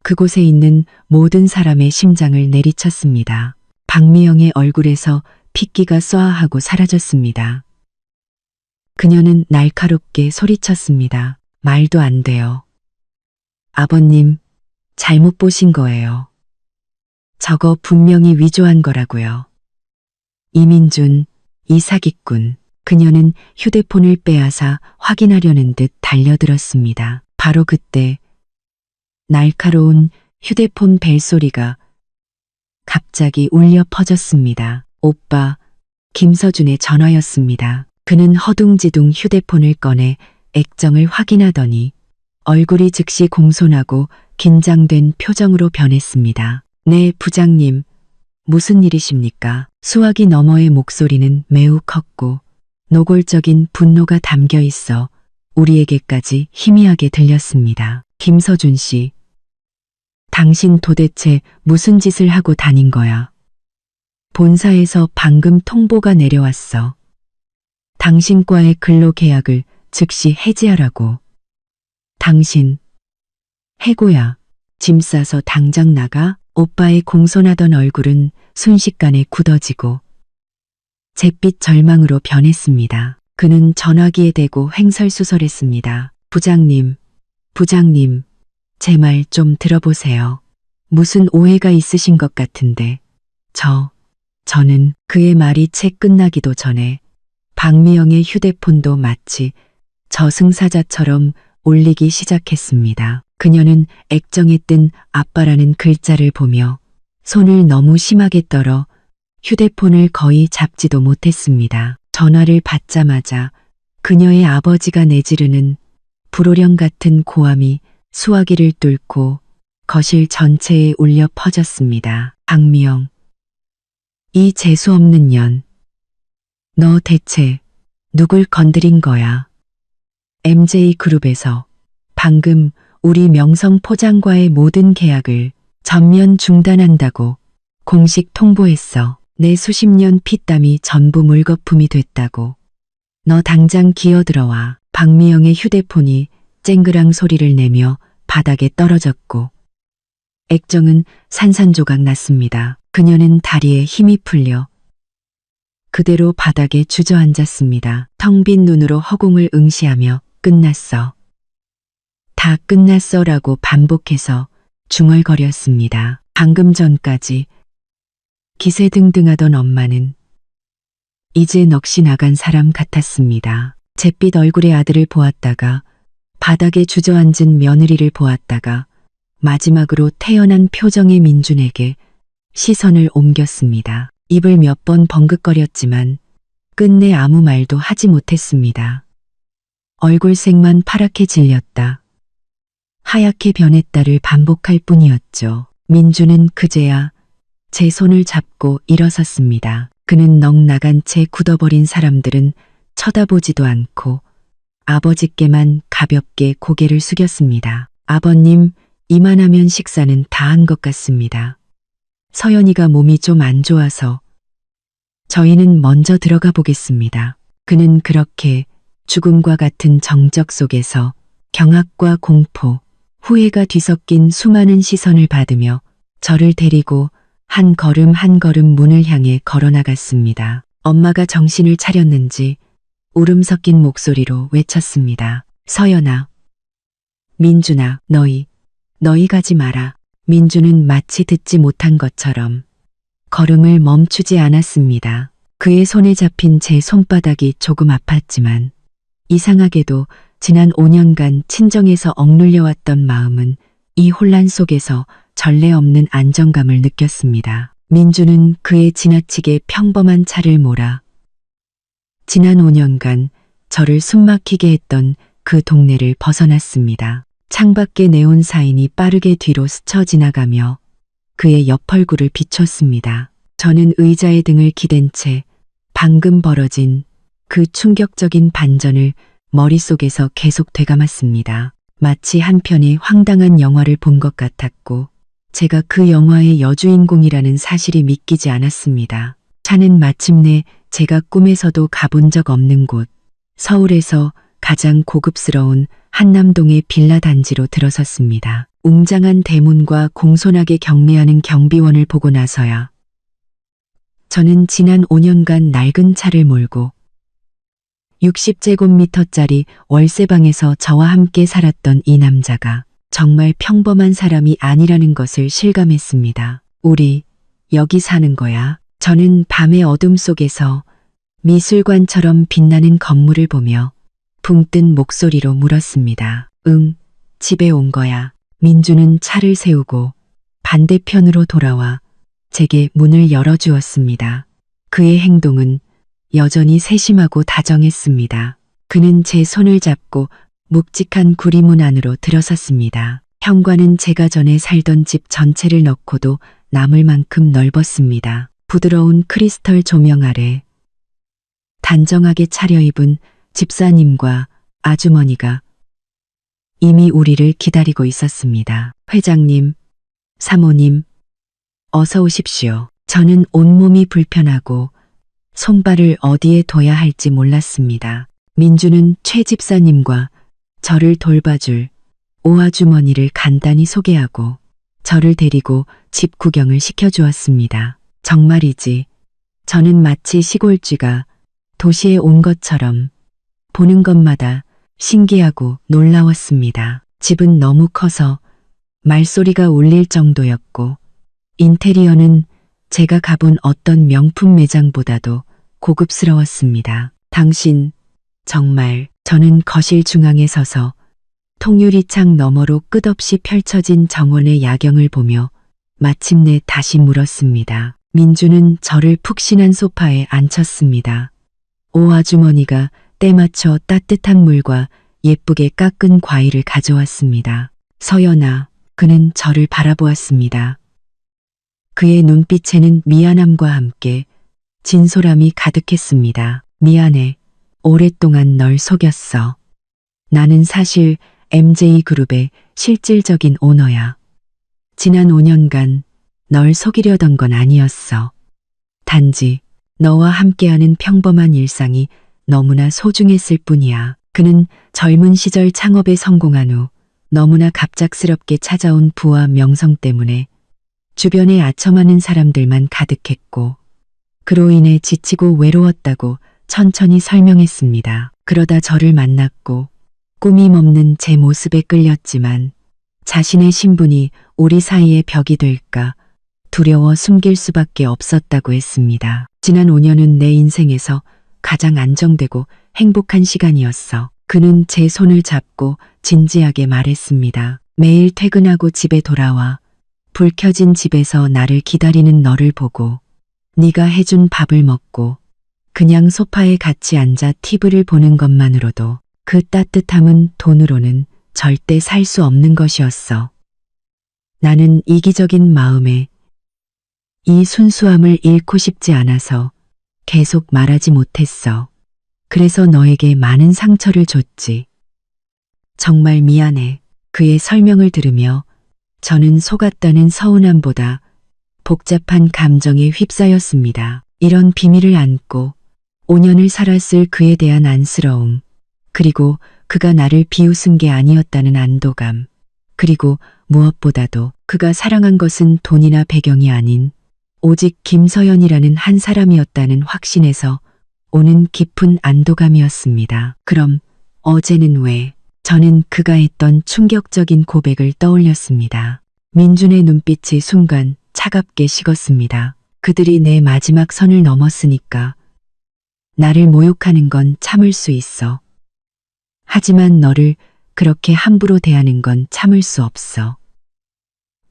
그곳에 있는 모든 사람의 심장을 내리쳤습니다. 박미영의 얼굴에서 핏기가 쏘아하고 사라졌습니다. 그녀는 날카롭게 소리쳤습니다. 말도 안 돼요. 아버님, 잘못 보신 거예요. 저거 분명히 위조한 거라고요. 이민준, 이 사기꾼. 그녀는 휴대폰을 빼앗아 확인하려는 듯 달려들었습니다. 바로 그때 날카로운 휴대폰 벨소리가 갑자기 울려 퍼졌습니다. 오빠, 김서준의 전화였습니다. 그는 허둥지둥 휴대폰을 꺼내 액정을 확인하더니 얼굴이 즉시 공손하고 긴장된 표정으로 변했습니다. 네, 부장님. 무슨 일이십니까? 수화기 너머의 목소리는 매우 컸고 노골적인 분노가 담겨 있어 우리에게까지 희미하게 들렸습니다. 김서준 씨, 당신 도대체 무슨 짓을 하고 다닌 거야? 본사에서 방금 통보가 내려왔어. 당신과의 근로계약을 즉시 해지하라고. 당신, 해고야. 짐 싸서 당장 나가. 오빠의 공손하던 얼굴은 순식간에 굳어지고 잿빛 절망으로 변했습니다. 그는 전화기에 대고 횡설수설했습니다. 부장님, 제 말 좀 들어보세요. 무슨 오해가 있으신 것 같은데. 저는 그의 말이 채 끝나기도 전에 박미영의 휴대폰도 마치 저승사자처럼 울리기 시작했습니다. 그녀는 액정에 뜬 아빠라는 글자를 보며 손을 너무 심하게 떨어 휴대폰을 거의 잡지도 못했습니다. 전화를 받자마자 그녀의 아버지가 내지르는 불호령 같은 고함이 수화기를 뚫고 거실 전체에 울려 퍼졌습니다. 박미영, 이 재수없는 년. 너 대체 누굴 건드린 거야? MJ그룹에서 방금 우리 명성포장과의 모든 계약을 전면 중단한다고 공식 통보했어. 내 수십 년 피땀이 전부 물거품이 됐다고. 너 당장 기어들어와. 박미영의 휴대폰이 쨍그랑 소리를 내며 바닥에 떨어졌고 액정은 산산조각 났습니다. 그녀는 다리에 힘이 풀려 그대로 바닥에 주저앉았습니다. 텅 빈 눈으로 허공을 응시하며 끝났어. 다 끝났어라고 반복해서 중얼거렸습니다. 방금 전까지 기세등등하던 엄마는 이제 넋이 나간 사람 같았습니다. 잿빛 얼굴의 아들을 보았다가 바닥에 주저앉은 며느리를 보았다가 마지막으로 태연한 표정의 민준에게 시선을 옮겼습니다. 입을 몇 번 벙긋거렸지만 끝내 아무 말도 하지 못했습니다. 얼굴색만 파랗게 질렸다. 하얗게 변했다를 반복할 뿐이었죠. 민주는 그제야 제 손을 잡고 일어섰습니다. 그는 넋 나간 채 굳어버린 사람들은 쳐다보지도 않고 아버지께만 가볍게 고개를 숙였습니다. 아버님, 이만하면 식사는 다 한 것 같습니다. 서연이가 몸이 좀 안 좋아서 저희는 먼저 들어가 보겠습니다. 그는 그렇게 죽음과 같은 정적 속에서 경악과 공포, 후회가 뒤섞인 수많은 시선을 받으며 저를 데리고 한 걸음 한 걸음 문을 향해 걸어나갔습니다. 엄마가 정신을 차렸는지 울음 섞인 목소리로 외쳤습니다. 서연아, 민준아, 너희 가지 마라. 민준은 마치 듣지 못한 것처럼 걸음을 멈추지 않았습니다. 그의 손에 잡힌 제 손바닥이 조금 아팠지만 이상하게도 지난 5년간 친정에서 억눌려왔던 마음은 이 혼란 속에서 전례 없는 안정감을 느꼈습니다. 민주는 그의 지나치게 평범한 차를 몰아 지난 5년간 저를 숨막히게 했던 그 동네를 벗어났습니다. 창밖에 네온 사인이 빠르게 뒤로 스쳐 지나가며 그의 옆얼굴을 비췄습니다. 저는 의자에 등을 기댄 채 방금 벌어진 그 충격적인 반전을 머릿속에서 계속 되감았습니다. 마치 한 편의 황당한 영화를 본 것 같았고 제가 그 영화의 여주인공이라는 사실이 믿기지 않았습니다. 차는 마침내 제가 꿈에서도 가본 적 없는 곳, 서울에서 가장 고급스러운 한남동의 빌라 단지로 들어섰습니다. 웅장한 대문과 공손하게 경례하는 경비원을 보고 나서야 저는 지난 5년간 낡은 차를 몰고 60제곱미터짜리 월세방에서 저와 함께 살았던 이 남자가 정말 평범한 사람이 아니라는 것을 실감했습니다. 우리 여기 사는 거야. 저는 밤의 어둠 속에서 미술관처럼 빛나는 건물을 보며 붕 뜬 목소리로 물었습니다. 응, 집에 온 거야. 민주는 차를 세우고 반대편으로 돌아와 제게 문을 열어주었습니다. 그의 행동은 여전히 세심하고 다정했습니다. 그는 제 손을 잡고 묵직한 구리문 안으로 들어섰습니다. 현관은 제가 전에 살던 집 전체를 넣고도 남을 만큼 넓었습니다. 부드러운 크리스털 조명 아래 단정하게 차려입은 집사님과 아주머니가 이미 우리를 기다리고 있었습니다. 회장님, 사모님, 어서 오십시오. 저는 온몸이 불편하고 손발을 어디에 둬야 할지 몰랐습니다. 민주는 최 집사님과 저를 돌봐줄 오아주머니를 간단히 소개하고 저를 데리고 집 구경을 시켜주었습니다. 정말이지, 저는 마치 시골쥐가 도시에 온 것처럼 보는 것마다 신기하고 놀라웠습니다. 집은 너무 커서 말소리가 울릴 정도였고 인테리어는 제가 가본 어떤 명품 매장보다도 고급스러웠습니다. 당신, 정말. 저는 거실 중앙에 서서 통유리창 너머로 끝없이 펼쳐진 정원의 야경을 보며 마침내 다시 물었습니다. 민주는 저를 푹신한 소파에 앉혔습니다. 오 아주머니가 때맞춰 따뜻한 물과 예쁘게 깎은 과일을 가져왔습니다. 서연아, 그는 저를 바라보았습니다. 그의 눈빛에는 미안함과 함께 진솔함이 가득했습니다. 미안해. 오랫동안 널 속였어. 나는 사실 MJ그룹의 실질적인 오너야. 지난 5년간 널 속이려던 건 아니었어. 단지 너와 함께하는 평범한 일상이 너무나 소중했을 뿐이야. 그는 젊은 시절 창업에 성공한 후 너무나 갑작스럽게 찾아온 부와 명성 때문에 주변에 아첨하는 사람들만 가득했고 그로 인해 지치고 외로웠다고 천천히 설명했습니다. 그러다 저를 만났고 꾸밈 없는 제 모습에 끌렸지만 자신의 신분이 우리 사이의 벽이 될까 두려워 숨길 수밖에 없었다고 했습니다. 지난 5년은 내 인생에서 가장 안정되고 행복한 시간이었어. 그는 제 손을 잡고 진지하게 말했습니다. 매일 퇴근하고 집에 돌아와 불 켜진 집에서 나를 기다리는 너를 보고 네가 해준 밥을 먹고 그냥 소파에 같이 앉아 TV를 보는 것만으로도 그 따뜻함은 돈으로는 절대 살 수 없는 것이었어. 나는 이기적인 마음에 이 순수함을 잃고 싶지 않아서 계속 말하지 못했어. 그래서 너에게 많은 상처를 줬지. 정말 미안해. 그의 설명을 들으며 저는 속았다는 서운함보다 복잡한 감정에 휩싸였습니다. 이런 비밀을 안고 5년을 살았을 그에 대한 안쓰러움, 그리고 그가 나를 비웃은 게 아니었다는 안도감, 그리고 무엇보다도 그가 사랑한 것은 돈이나 배경이 아닌 오직 김서연이라는 한 사람이었다는 확신에서 오는 깊은 안도감이었습니다. 그럼 어제는 왜? 저는 그가 했던 충격적인 고백을 떠올렸습니다. 민준의 눈빛이 순간 차갑게 식었습니다. 그들이 내 마지막 선을 넘었으니까 나를 모욕하는 건 참을 수 있어. 하지만 너를 그렇게 함부로 대하는 건 참을 수 없어.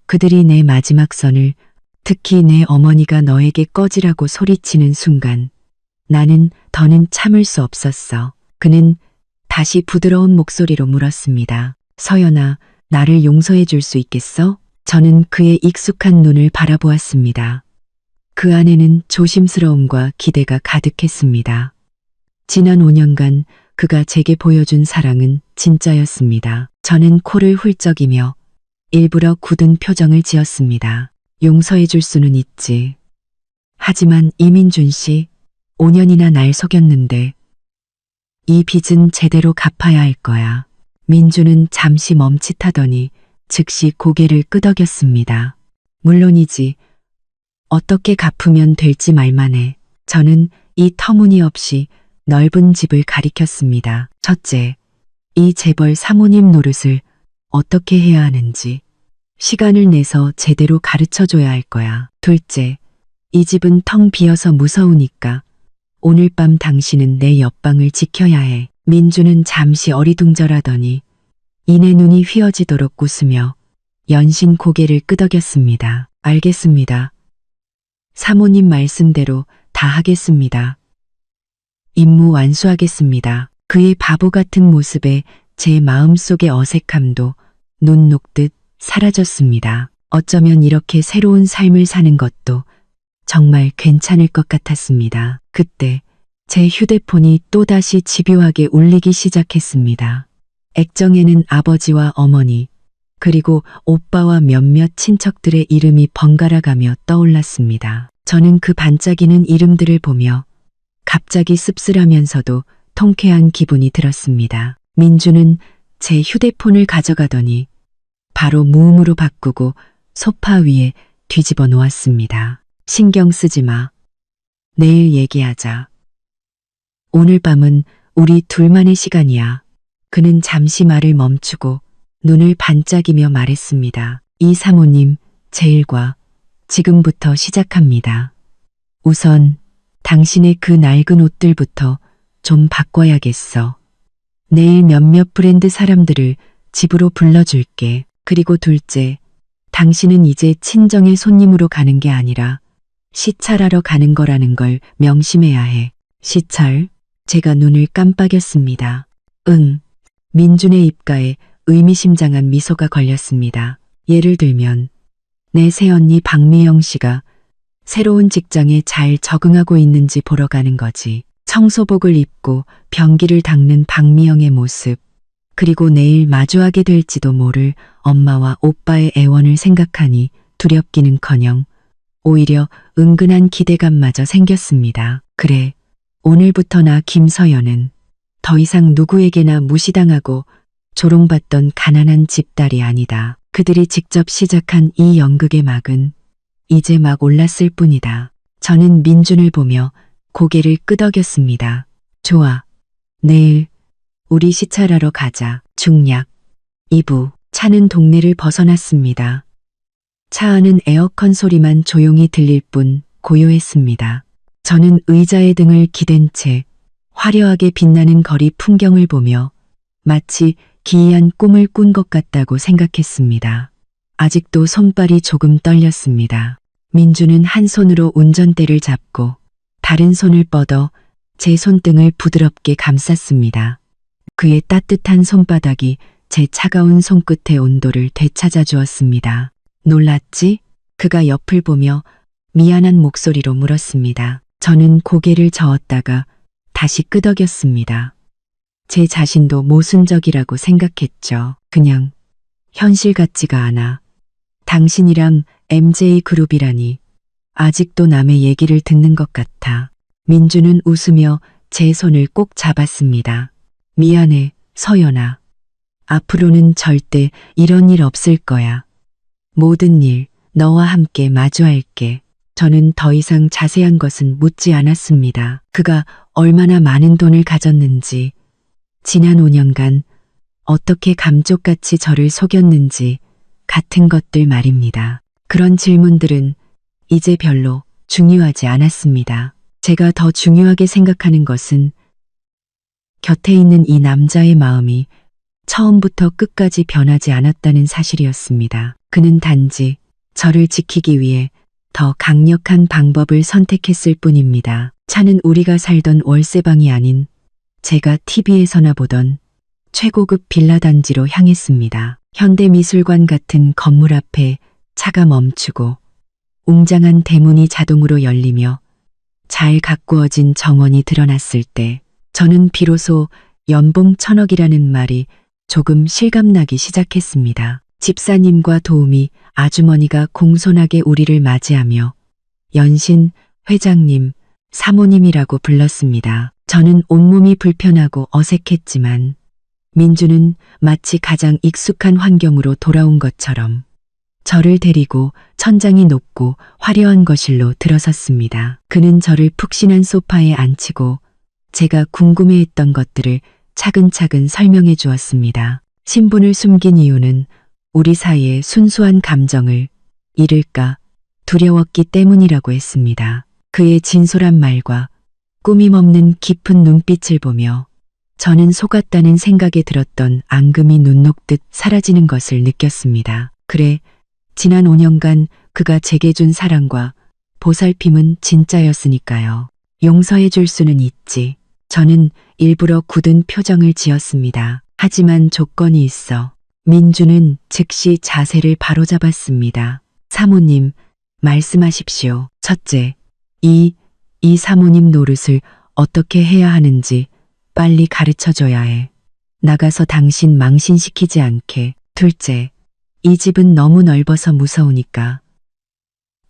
그들이 내 마지막 선을, 특히 내 어머니가 너에게 꺼지라고 소리치는 순간 나는 더는 참을 수 없었어. 그는 다시 부드러운 목소리로 물었습니다. 서연아, 나를 용서해 줄 수 있겠어? 저는 그의 익숙한 눈을 바라보았습니다. 그 안에는 조심스러움과 기대가 가득했습니다. 지난 5년간 그가 제게 보여준 사랑은 진짜였습니다. 저는 코를 훌쩍이며 일부러 굳은 표정을 지었습니다. 용서해 줄 수는 있지. 하지만 이민준 씨, 5년이나 날 속였는데 이 빚은 제대로 갚아야 할 거야. 민주는 잠시 멈칫하더니 즉시 고개를 끄덕였습니다. 물론이지. 어떻게 갚으면 될지 말만 해. 저는 이 터무니없이 넓은 집을 가리켰습니다. 첫째, 이 재벌 사모님 노릇을 어떻게 해야 하는지 시간을 내서 제대로 가르쳐줘야 할 거야. 둘째, 이 집은 텅 비어서 무서우니까 오늘 밤 당신은 내 옆방을 지켜야 해. 민주는 잠시 어리둥절하더니 이내 눈이 휘어지도록 웃으며 연신 고개를 끄덕였습니다. 알겠습니다. 사모님 말씀대로 다 하겠습니다. 임무 완수하겠습니다. 그의 바보 같은 모습에 제 마음속의 어색함도 눈 녹듯 사라졌습니다. 어쩌면 이렇게 새로운 삶을 사는 것도 정말 괜찮을 것 같았습니다. 그때 제 휴대폰이 또다시 집요하게 울리기 시작했습니다. 액정에는 아버지와 어머니, 그리고 오빠와 몇몇 친척들의 이름이 번갈아 가며 떠올랐습니다. 저는 그 반짝이는 이름들을 보며 갑자기 씁쓸하면서도 통쾌한 기분이 들었습니다. 민주는 제 휴대폰을 가져가더니 바로 무음으로 바꾸고 소파 위에 뒤집어 놓았습니다. 신경 쓰지 마. 내일 얘기하자. 오늘 밤은 우리 둘만의 시간이야. 그는 잠시 말을 멈추고 눈을 반짝이며 말했습니다. 이 사모님, 제 일과 지금부터 시작합니다. 우선 당신의 그 낡은 옷들부터 좀 바꿔야겠어. 내일 몇몇 브랜드 사람들을 집으로 불러줄게. 그리고 둘째, 당신은 이제 친정의 손님으로 가는 게 아니라 시찰하러 가는 거라는 걸 명심해야 해. 시찰? 제가 눈을 깜빡였습니다. 응. 민준의 입가에 의미심장한 미소가 걸렸습니다. 예를 들면 내 새언니 박미영 씨가 새로운 직장에 잘 적응하고 있는지 보러 가는 거지. 청소복을 입고 변기를 닦는 박미영의 모습, 그리고 내일 마주하게 될지도 모를 엄마와 오빠의 애원을 생각하니 두렵기는커녕 오히려 은근한 기대감마저 생겼습니다. 그래, 오늘부터 나 김서연은 더 이상 누구에게나 무시당하고 조롱받던 가난한 집딸이 아니다. 그들이 직접 시작한 이 연극의 막은 이제 막 올랐을 뿐이다. 저는 민준을 보며 고개를 끄덕였습니다. 좋아. 내일 우리 시찰하러 가자. 중략 2부. 차는 동네를 벗어났습니다. 차 안은 에어컨 소리만 조용히 들릴 뿐 고요했습니다. 저는 의자에 등을 기댄 채 화려하게 빛나는 거리 풍경을 보며 마치 기이한 꿈을 꾼 것 같다고 생각했습니다. 아직도 손발이 조금 떨렸습니다. 민주는 한 손으로 운전대를 잡고 다른 손을 뻗어 제 손등을 부드럽게 감쌌습니다. 그의 따뜻한 손바닥이 제 차가운 손끝의 온도를 되찾아 주었습니다. 놀랐지? 그가 옆을 보며 미안한 목소리로 물었습니다. 저는 고개를 저었다가 다시 끄덕였습니다. 제 자신도 모순적이라고 생각했죠. 그냥 현실 같지가 않아. 당신이랑 MJ그룹이라니 아직도 남의 얘기를 듣는 것 같아. 민주는 웃으며 제 손을 꼭 잡았습니다. 미안해, 서연아. 앞으로는 절대 이런 일 없을 거야. 모든 일 너와 함께 마주할게. 저는 더 이상 자세한 것은 묻지 않았습니다. 그가 얼마나 많은 돈을 가졌는지, 지난 5년간 어떻게 감쪽같이 저를 속였는지 같은 것들 말입니다. 그런 질문들은 이제 별로 중요하지 않았습니다. 제가 더 중요하게 생각하는 것은 곁에 있는 이 남자의 마음이 처음부터 끝까지 변하지 않았다는 사실이었습니다. 그는 단지 저를 지키기 위해 더 강력한 방법을 선택했을 뿐입니다. 차는 우리가 살던 월세방이 아닌 제가 TV에서나 보던 최고급 빌라 단지로 향했습니다. 현대미술관 같은 건물 앞에 차가 멈추고 웅장한 대문이 자동으로 열리며 잘 가꾸어진 정원이 드러났을 때 저는 비로소 연봉 1,000억이라는 말이 조금 실감나기 시작했습니다. 집사님과 도우미, 아주머니가 공손하게 우리를 맞이하며 연신 회장님, 사모님이라고 불렀습니다. 저는 온몸이 불편하고 어색했지만 민주는 마치 가장 익숙한 환경으로 돌아온 것처럼 저를 데리고 천장이 높고 화려한 거실로 들어섰습니다. 그는 저를 푹신한 소파에 앉히고 제가 궁금해했던 것들을 차근차근 설명해 주었습니다. 신분을 숨긴 이유는 우리 사이의 순수한 감정을 잃을까 두려웠기 때문이라고 했습니다. 그의 진솔한 말과 꾸밈 없는 깊은 눈빛을 보며 저는 속았다는 생각에 들었던 앙금이 눈 녹듯 사라지는 것을 느꼈습니다. 그래, 지난 5년간 그가 제게 준 사랑과 보살핌은 진짜였으니까요. 용서해 줄 수는 있지. 저는 일부러 굳은 표정을 지었습니다. 하지만 조건이 있어. 민주는 즉시 자세를 바로잡았습니다. 사모님, 말씀하십시오. 첫째, 이 사모님 노릇을 어떻게 해야 하는지 빨리 가르쳐줘야 해. 나가서 당신 망신시키지 않게. 둘째, 이 집은 너무 넓어서 무서우니까.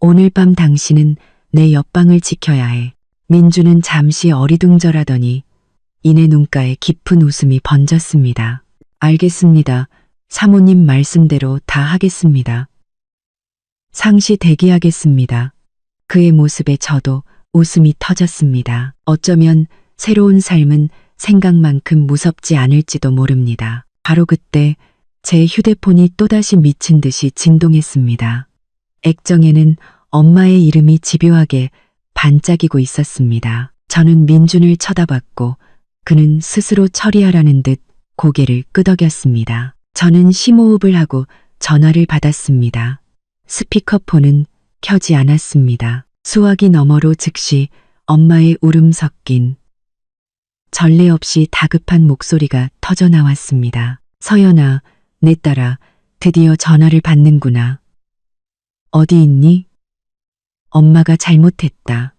오늘 밤 당신은 내 옆방을 지켜야 해. 민주는 잠시 어리둥절하더니 이내 눈가에 깊은 웃음이 번졌습니다. 알겠습니다. 사모님 말씀대로 다 하겠습니다. 상시 대기하겠습니다. 그의 모습에 저도 웃음이 터졌습니다. 어쩌면 새로운 삶은 생각만큼 무섭지 않을지도 모릅니다. 바로 그때 제 휴대폰이 또다시 미친 듯이 진동했습니다. 액정에는 엄마의 이름이 집요하게 반짝이고 있었습니다. 저는 민준을 쳐다봤고 그는 스스로 처리하라는 듯 고개를 끄덕였습니다. 저는 심호흡을 하고 전화를 받았습니다. 스피커폰은 켜지 않았습니다. 수화기 너머로 즉시 엄마의 울음 섞인 전례 없이 다급한 목소리가 터져 나왔습니다. 서연아, 내 딸아, 드디어 전화를 받는구나. 어디 있니? 엄마가 잘못했다.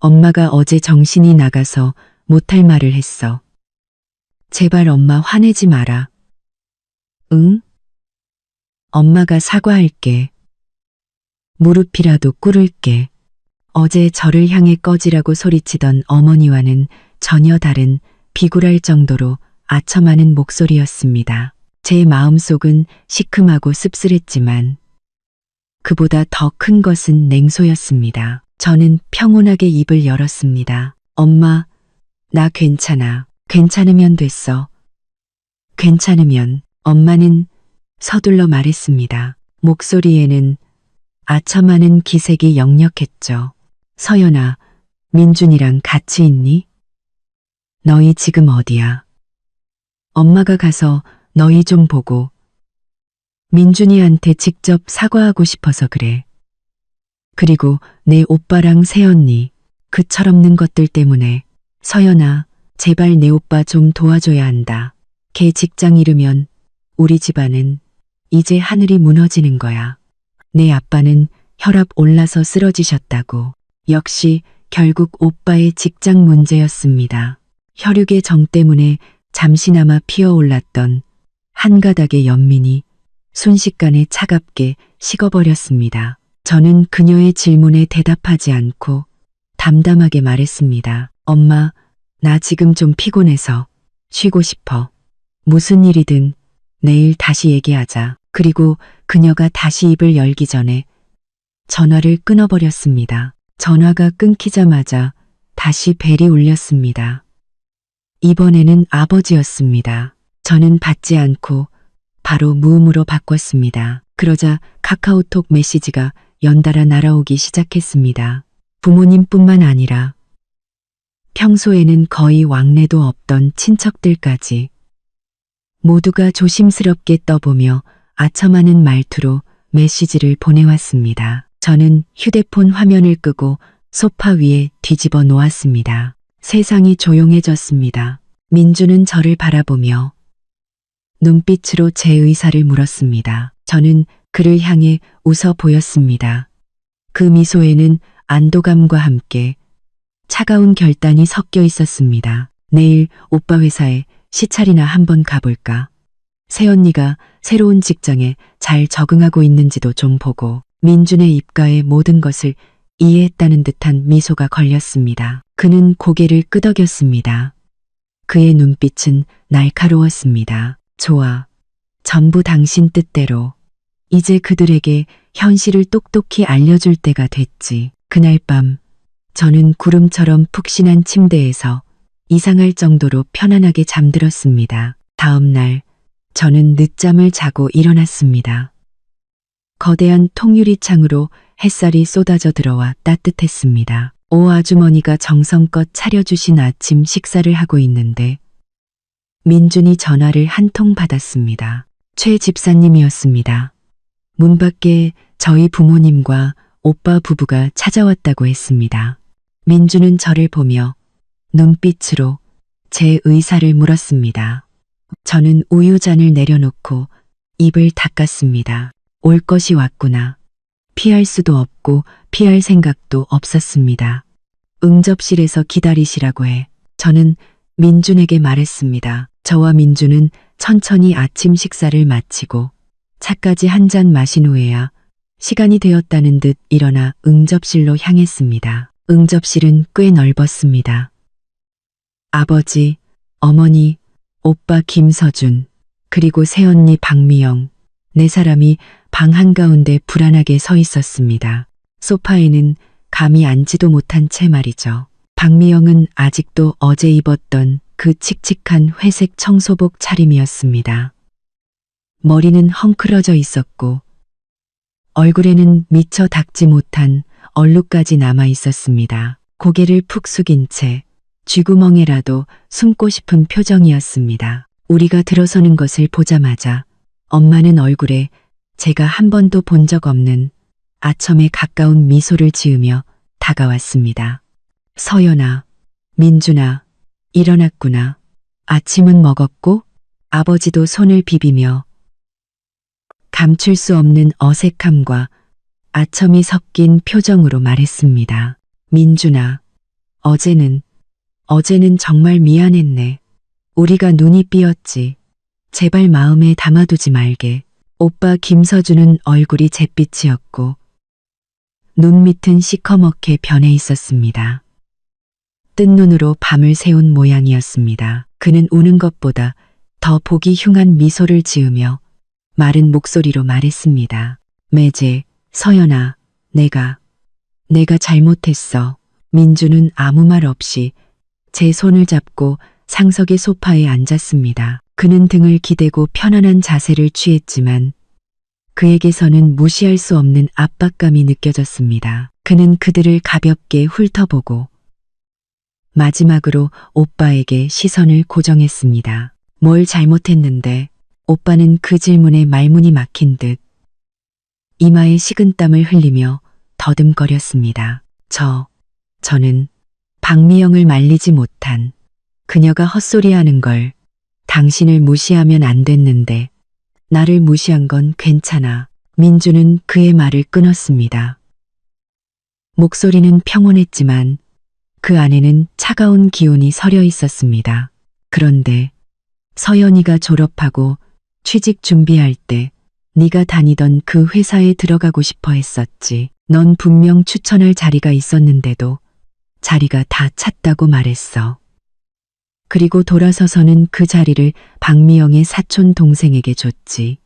엄마가 어제 정신이 나가서 못할 말을 했어. 제발 엄마 화내지 마라. 응? 엄마가 사과할게. 무릎이라도 꿇을게. 어제 저를 향해 꺼지라고 소리치던 어머니와는 전혀 다른 비굴할 정도로 아첨하는 목소리였습니다. 제 마음속은 시큼하고 씁쓸했지만 그보다 더 큰 것은 냉소였습니다. 저는 평온하게 입을 열었습니다. 엄마, 나 괜찮아. 괜찮으면 됐어. 괜찮으면. 엄마는 서둘러 말했습니다. 목소리에는 아첨하는 기색이 역력했죠. 서연아, 민준이랑 같이 있니? 너희 지금 어디야? 엄마가 가서 너희 좀 보고 민준이한테 직접 사과하고 싶어서 그래. 그리고 내 오빠랑 새언니, 그 철없는 것들 때문에. 서연아, 제발 내 오빠 좀 도와줘야 한다. 걔 직장 잃으면 우리 집안은 이제 하늘이 무너지는 거야. 내 아빠는 혈압 올라서 쓰러지셨다고. 역시 결국 오빠의 직장 문제였습니다. 혈육의 정 때문에 잠시나마 피어올랐던 한 가닥의 연민이 순식간에 차갑게 식어버렸습니다. 저는 그녀의 질문에 대답하지 않고 담담하게 말했습니다. 엄마, 나 지금 좀 피곤해서 쉬고 싶어. 무슨 일이든 내일 다시 얘기하자. 그리고 그녀가 다시 입을 열기 전에 전화를 끊어버렸습니다. 전화가 끊기자마자 다시 벨이 울렸습니다. 이번에는 아버지였습니다. 저는 받지 않고 바로 무음으로 바꿨습니다. 그러자 카카오톡 메시지가 연달아 날아오기 시작했습니다. 부모님뿐만 아니라 평소에는 거의 왕래도 없던 친척들까지 모두가 조심스럽게 떠보며 아첨하는 말투로 메시지를 보내왔습니다. 저는 휴대폰 화면을 끄고 소파 위에 뒤집어 놓았습니다. 세상이 조용해졌습니다. 민주는 저를 바라보며 눈빛으로 제 의사를 물었습니다. 저는 그를 향해 웃어 보였습니다. 그 미소에는 안도감과 함께 차가운 결단이 섞여 있었습니다. 내일 오빠 회사에 시찰이나 한번 가볼까? 새언니가 새로운 직장에 잘 적응하고 있는지도 좀 보고. 민준의 입가에 모든 것을 이해했다는 듯한 미소가 걸렸습니다. 그는 고개를 끄덕였습니다. 그의 눈빛은 날카로웠습니다. 좋아. 전부 당신 뜻대로. 이제 그들에게 현실을 똑똑히 알려줄 때가 됐지. 그날 밤 저는 구름처럼 푹신한 침대에서 이상할 정도로 편안하게 잠들었습니다. 다음 날 저는 늦잠을 자고 일어났습니다. 거대한 통유리 창으로 햇살이 쏟아져 들어와 따뜻했습니다. 오 아주머니가 정성껏 차려주신 아침 식사를 하고 있는데 민준이 전화를 한 통 받았습니다. 최 집사님이었습니다. 문 밖에 저희 부모님과 오빠 부부가 찾아왔다고 했습니다. 민준은 저를 보며 눈빛으로 제 의사를 물었습니다. 저는 우유잔을 내려놓고 입을 닦았습니다. 올 것이 왔구나. 피할 수도 없고 피할 생각도 없었습니다. 응접실에서 기다리시라고 해. 저는 민준에게 말했습니다. 저와 민준은 천천히 아침 식사를 마치고 차까지 한 잔 마신 후에야 시간이 되었다는 듯 일어나 응접실로 향했습니다. 응접실은 꽤 넓었습니다. 아버지, 어머니, 오빠 김서준, 그리고 새언니 박미영, 네 사람이 방 한가운데 불안하게 서 있었습니다. 소파에는 감히 앉지도 못한 채 말이죠. 박미영은 아직도 어제 입었던 그 칙칙한 회색 청소복 차림이었습니다. 머리는 헝클어져 있었고 얼굴에는 미처 닦지 못한 얼룩까지 남아 있었습니다. 고개를 푹 숙인 채 쥐구멍에라도 숨고 싶은 표정이었습니다. 우리가 들어서는 것을 보자마자 엄마는 얼굴에 제가 한 번도 본 적 없는 아첨에 가까운 미소를 지으며 다가왔습니다. 서연아, 민준아, 일어났구나. 아침은 먹었고? 아버지도 손을 비비며 감출 수 없는 어색함과 아첨이 섞인 표정으로 말했습니다. 민준아, 어제는 정말 미안했네. 우리가 눈이 삐었지. 제발 마음에 담아두지 말게. 오빠 김서준은 얼굴이 잿빛이었고 눈 밑은 시커멓게 변해 있었습니다. 뜬 눈으로 밤을 새운 모양이었습니다. 그는 우는 것보다 더 보기 흉한 미소를 지으며 마른 목소리로 말했습니다. 매제, 서연아, 내가 잘못했어. 민주는 아무 말 없이 제 손을 잡고 상석의 소파에 앉았습니다. 그는 등을 기대고 편안한 자세를 취했지만 그에게서는 무시할 수 없는 압박감이 느껴졌습니다. 그는 그들을 가볍게 훑어보고 마지막으로 오빠에게 시선을 고정했습니다. 뭘 잘못했는데? 오빠는 그 질문에 말문이 막힌 듯 이마에 식은땀을 흘리며 더듬거렸습니다. 저는 박미영을 말리지 못한 그녀가 헛소리하는 걸 당신을 무시하면 안 됐는데 나를 무시한 건 괜찮아. 민주는 그의 말을 끊었습니다. 목소리는 평온했지만 그 안에는 차가운 기운이 서려 있었습니다. 그런데 서연이가 졸업하고 취직 준비할 때 네가 다니던 그 회사에 들어가고 싶어 했었지. 넌 분명 추천할 자리가 있었는데도 자리가 다 찼다고 말했어. 그리고 돌아서서는 그 자리를 박미영의 사촌 동생에게 줬지.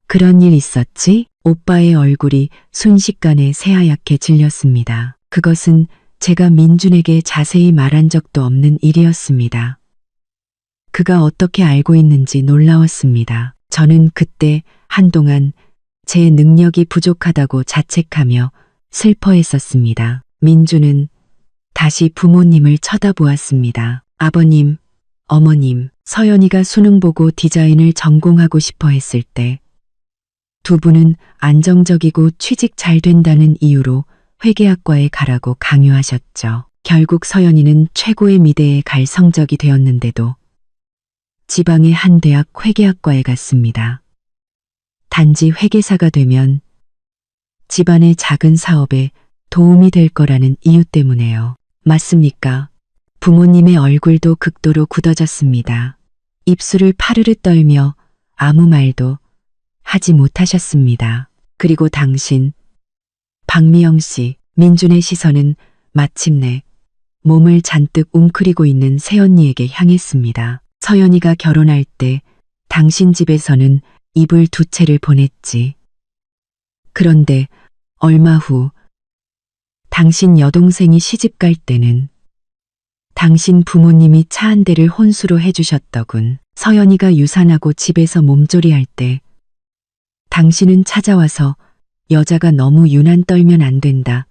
그런 일 있었지? 오빠의 얼굴이 순식간에 새하얗게 질렸습니다. 그것은 제가 민준에게 자세히 말한 적도 없는 일이었습니다. 그가 어떻게 알고 있는지 놀라웠습니다. 저는 그때 한동안 제 능력이 부족하다고 자책하며 슬퍼했었습니다. 민준은 다시 부모님을 쳐다보았습니다. 아버님, 어머님, 서연이가 수능 보고 디자인을 전공하고 싶어 했을 때 두 분은 안정적이고 취직 잘 된다는 이유로 회계학과에 가라고 강요하셨죠. 결국 서연이는 최고의 미대에 갈 성적이 되었는데도 지방의 한 대학 회계학과에 갔습니다. 단지 회계사가 되면 집안의 작은 사업에 도움이 될 거라는 이유 때문에요. 맞습니까? 부모님의 얼굴도 극도로 굳어졌습니다. 입술을 파르르 떨며 아무 말도 하지 못하셨습니다. 그리고 당신, 박미영 씨, 민준의 시선은 마침내 몸을 잔뜩 웅크리고 있는 새언니에게 향했습니다. 서연이가 결혼할 때 당신 집에서는 이불 두 채를 보냈지. 그런데 얼마 후 당신 여동생이 시집갈 때는 당신 부모님이 차 한 대를 혼수로 해주셨더군. 서연이가 유산하고 집에서 몸조리할 때 당신은 찾아와서 여자가 너무 유난 떨면 안 된다.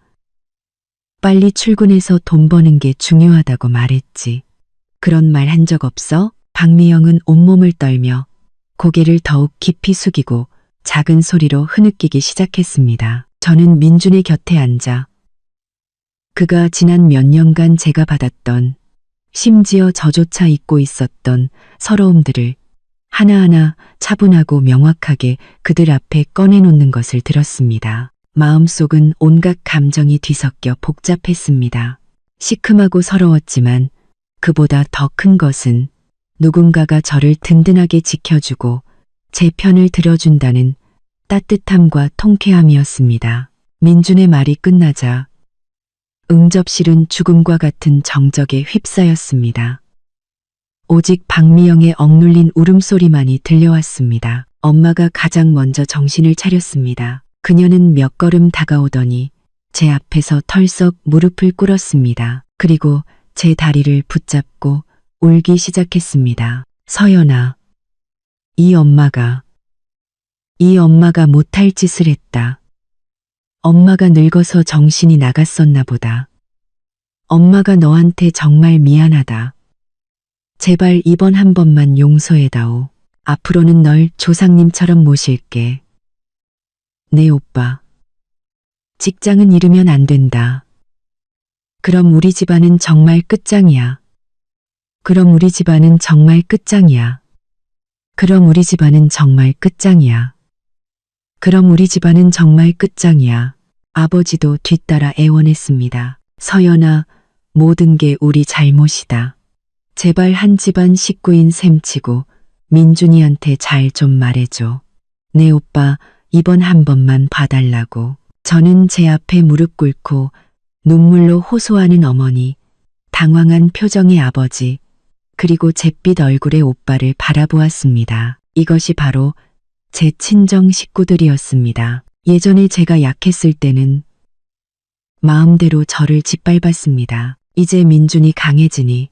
빨리 출근해서 돈 버는 게 중요하다고 말했지. 그런 말 한 적 없어? 박미영은 온몸을 떨며 고개를 더욱 깊이 숙이고 작은 소리로 흐느끼기 시작했습니다. 저는 민준의 곁에 앉아 그가 지난 몇 년간 제가 받았던, 심지어 저조차 잊고 있었던 서러움들을 하나하나 차분하고 명확하게 그들 앞에 꺼내놓는 것을 들었습니다. 마음속은 온갖 감정이 뒤섞여 복잡했습니다. 시큼하고 서러웠지만 그보다 더 큰 것은 누군가가 저를 든든하게 지켜주고 제 편을 들어준다는 따뜻함과 통쾌함이었습니다. 민준의 말이 끝나자 응접실은 죽음과 같은 정적에 휩싸였습니다. 오직 박미영의 억눌린 울음소리만이 들려왔습니다. 엄마가 가장 먼저 정신을 차렸습니다. 그녀는 몇 걸음 다가오더니 제 앞에서 털썩 무릎을 꿇었습니다. 그리고 제 다리를 붙잡고 울기 시작했습니다. 서연아, 이 엄마가 못할 짓을 했다. 엄마가 늙어서 정신이 나갔었나 보다. 엄마가 너한테 정말 미안하다. 제발 이번 한 번만 용서해다오. 앞으로는 널 조상님처럼 모실게. 네 오빠. 직장은 잃으면 안 된다. 그럼 우리 집안은 정말 끝장이야. 그럼 우리 집안은 정말 끝장이야. 그럼 우리 집안은 정말 끝장이야. 그럼 우리 집안은 정말 끝장이야. 아버지도 뒤따라 애원했습니다. 서연아, 모든 게 우리 잘못이다. 제발 한 집안 식구인 셈치고 민준이한테 잘 좀 말해줘. 네 오빠, 이번 한 번만 봐달라고. 저는 제 앞에 무릎 꿇고 눈물로 호소하는 어머니, 당황한 표정의 아버지, 그리고 잿빛 얼굴의 오빠를 바라보았습니다. 이것이 바로 제 친정 식구들이었습니다. 예전에 제가 약했을 때는 마음대로 저를 짓밟았습니다. 이제 민준이 강해지니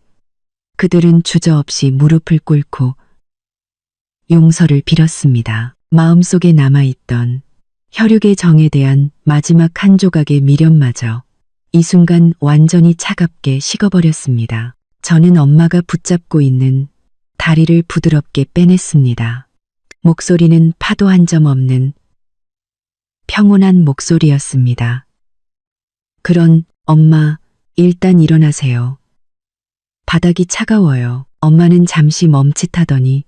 그들은 주저없이 무릎을 꿇고 용서를 빌었습니다. 마음속에 남아있던 혈육의 정에 대한 마지막 한 조각의 미련마저 이 순간 완전히 차갑게 식어버렸습니다. 저는 엄마가 붙잡고 있는 다리를 부드럽게 빼냈습니다. 목소리는 파도 한 점 없는 평온한 목소리였습니다. 그런 엄마, 일단 일어나세요. 바닥이 차가워요. 엄마는 잠시 멈칫하더니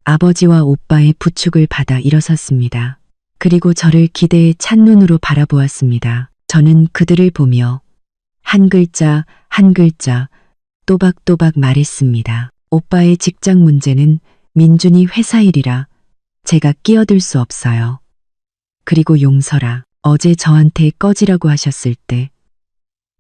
아버지와 오빠의 부축을 받아 일어섰습니다. 그리고 저를 기대에 찬 눈으로 바라보았습니다. 저는 그들을 보며 한 글자 한 글자 또박또박 말했습니다. 오빠의 직장 문제는 민준이 회사 일이라 제가 끼어들 수 없어요. 그리고 용서라. 어제 저한테 꺼지라고 하셨을 때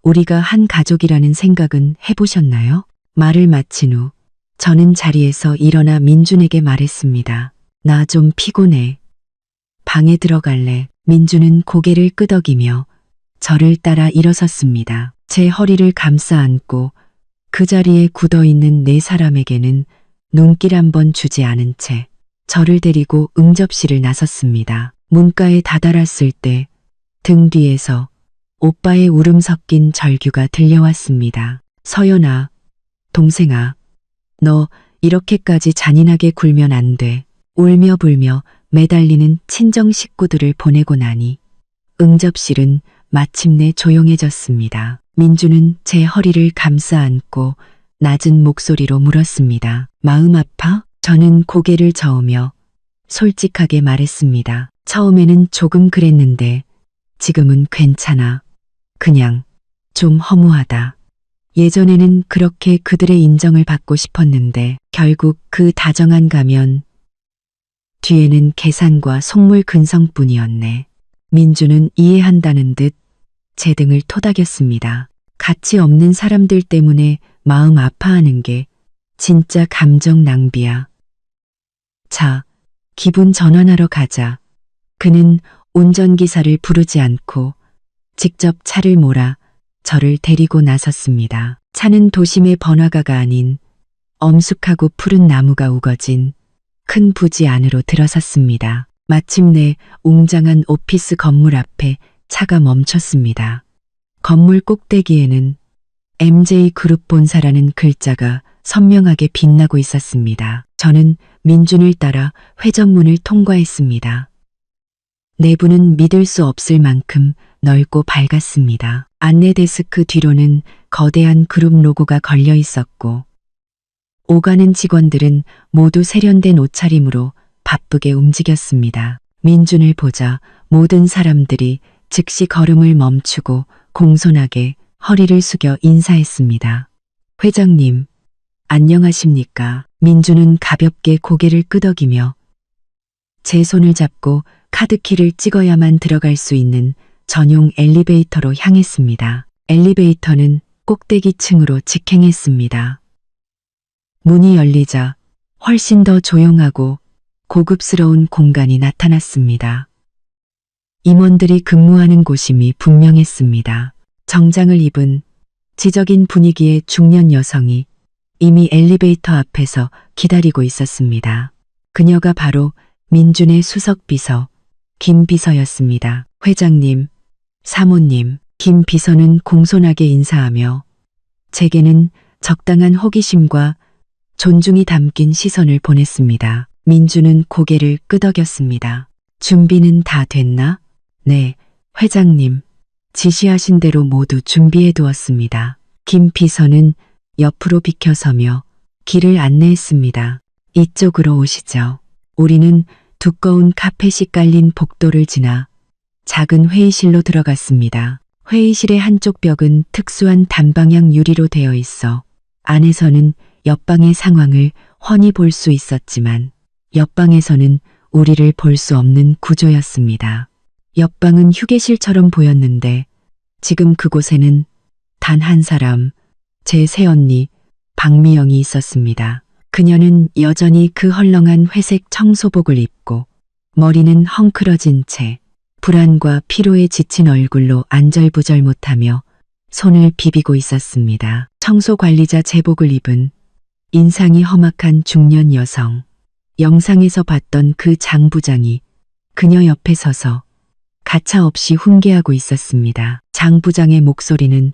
우리가 한 가족이라는 생각은 해보셨나요? 말을 마친 후 저는 자리에서 일어나 민준에게 말했습니다. 나 좀 피곤해. 방에 들어갈래. 민준은 고개를 끄덕이며 저를 따라 일어섰습니다. 제 허리를 감싸 안고 그 자리에 굳어있는 네 사람에게는 눈길 한 번 주지 않은 채 저를 데리고 응접실을 나섰습니다. 문가에 다다랐을 때 등 뒤에서 오빠의 울음 섞인 절규가 들려왔습니다. 서연아, 동생아, 너 이렇게까지 잔인하게 굴면 안 돼. 울며 불며 매달리는 친정 식구들을 보내고 나니 응접실은 마침내 조용해졌습니다. 민주는 제 허리를 감싸 안고 낮은 목소리로 물었습니다. 마음 아파? 저는 고개를 저으며 솔직하게 말했습니다. 처음에는 조금 그랬는데 지금은 괜찮아. 그냥 좀 허무하다. 예전에는 그렇게 그들의 인정을 받고 싶었는데 결국 그 다정한 가면 뒤에는 계산과 속물 근성뿐이었네. 민주는 이해한다는 듯 제 등을 토닥였습니다. 가치 없는 사람들 때문에 마음 아파하는 게 진짜 감정 낭비야. 자, 기분 전환하러 가자. 그는 운전기사를 부르지 않고 직접 차를 몰아 저를 데리고 나섰습니다. 차는 도심의 번화가가 아닌 엄숙하고 푸른 나무가 우거진 큰 부지 안으로 들어섰습니다. 마침내 웅장한 오피스 건물 앞에 차가 멈췄습니다. 건물 꼭대기에는 MJ그룹 본사라는 글자가 선명하게 빛나고 있었습니다. 저는 민준을 따라 회전문을 통과했습니다. 내부는 믿을 수 없을 만큼 넓고 밝았습니다. 안내 데스크 뒤로는 거대한 그룹 로고가 걸려 있었고 오가는 직원들은 모두 세련된 옷차림으로 바쁘게 움직였습니다. 민준을 보자 모든 사람들이 즉시 걸음을 멈추고 공손하게 허리를 숙여 인사했습니다. 회장님, 안녕하십니까? 민준은 가볍게 고개를 끄덕이며 제 손을 잡고 카드키를 찍어야만 들어갈 수 있는 전용 엘리베이터로 향했습니다. 엘리베이터는 꼭대기층으로 직행했습니다. 문이 열리자 훨씬 더 조용하고 고급스러운 공간이 나타났습니다. 임원들이 근무하는 곳임이 분명했습니다. 정장을 입은 지적인 분위기의 중년 여성이 이미 엘리베이터 앞에서 기다리고 있었습니다. 그녀가 바로 민준의 수석 비서 김 비서였습니다. 회장님, 사모님, 김 비서는 공손하게 인사하며 제게는 적당한 호기심과 존중이 담긴 시선을 보냈습니다. 민준은 고개를 끄덕였습니다. 준비는 다 됐나? 네, 회장님. 지시하신 대로 모두 준비해 두었습니다. 김 비서는 옆으로 비켜서며 길을 안내했습니다. 이쪽으로 오시죠. 우리는 두꺼운 카펫이 깔린 복도를 지나 작은 회의실로 들어갔습니다. 회의실의 한쪽 벽은 특수한 단방향 유리로 되어 있어 안에서는 옆방의 상황을 훤히 볼 수 있었지만 옆방에서는 우리를 볼 수 없는 구조였습니다. 옆방은 휴게실처럼 보였는데 지금 그곳에는 단 한 사람, 제 새언니 박미영이 있었습니다. 그녀는 여전히 그 헐렁한 회색 청소복을 입고 머리는 헝클어진 채 불안과 피로에 지친 얼굴로 안절부절 못하며 손을 비비고 있었습니다. 청소관리자 제복을 입은 인상이 험악한 중년 여성. 영상에서 봤던 그 장 부장이 그녀 옆에 서서 가차없이 훈계하고 있었습니다. 장 부장의 목소리는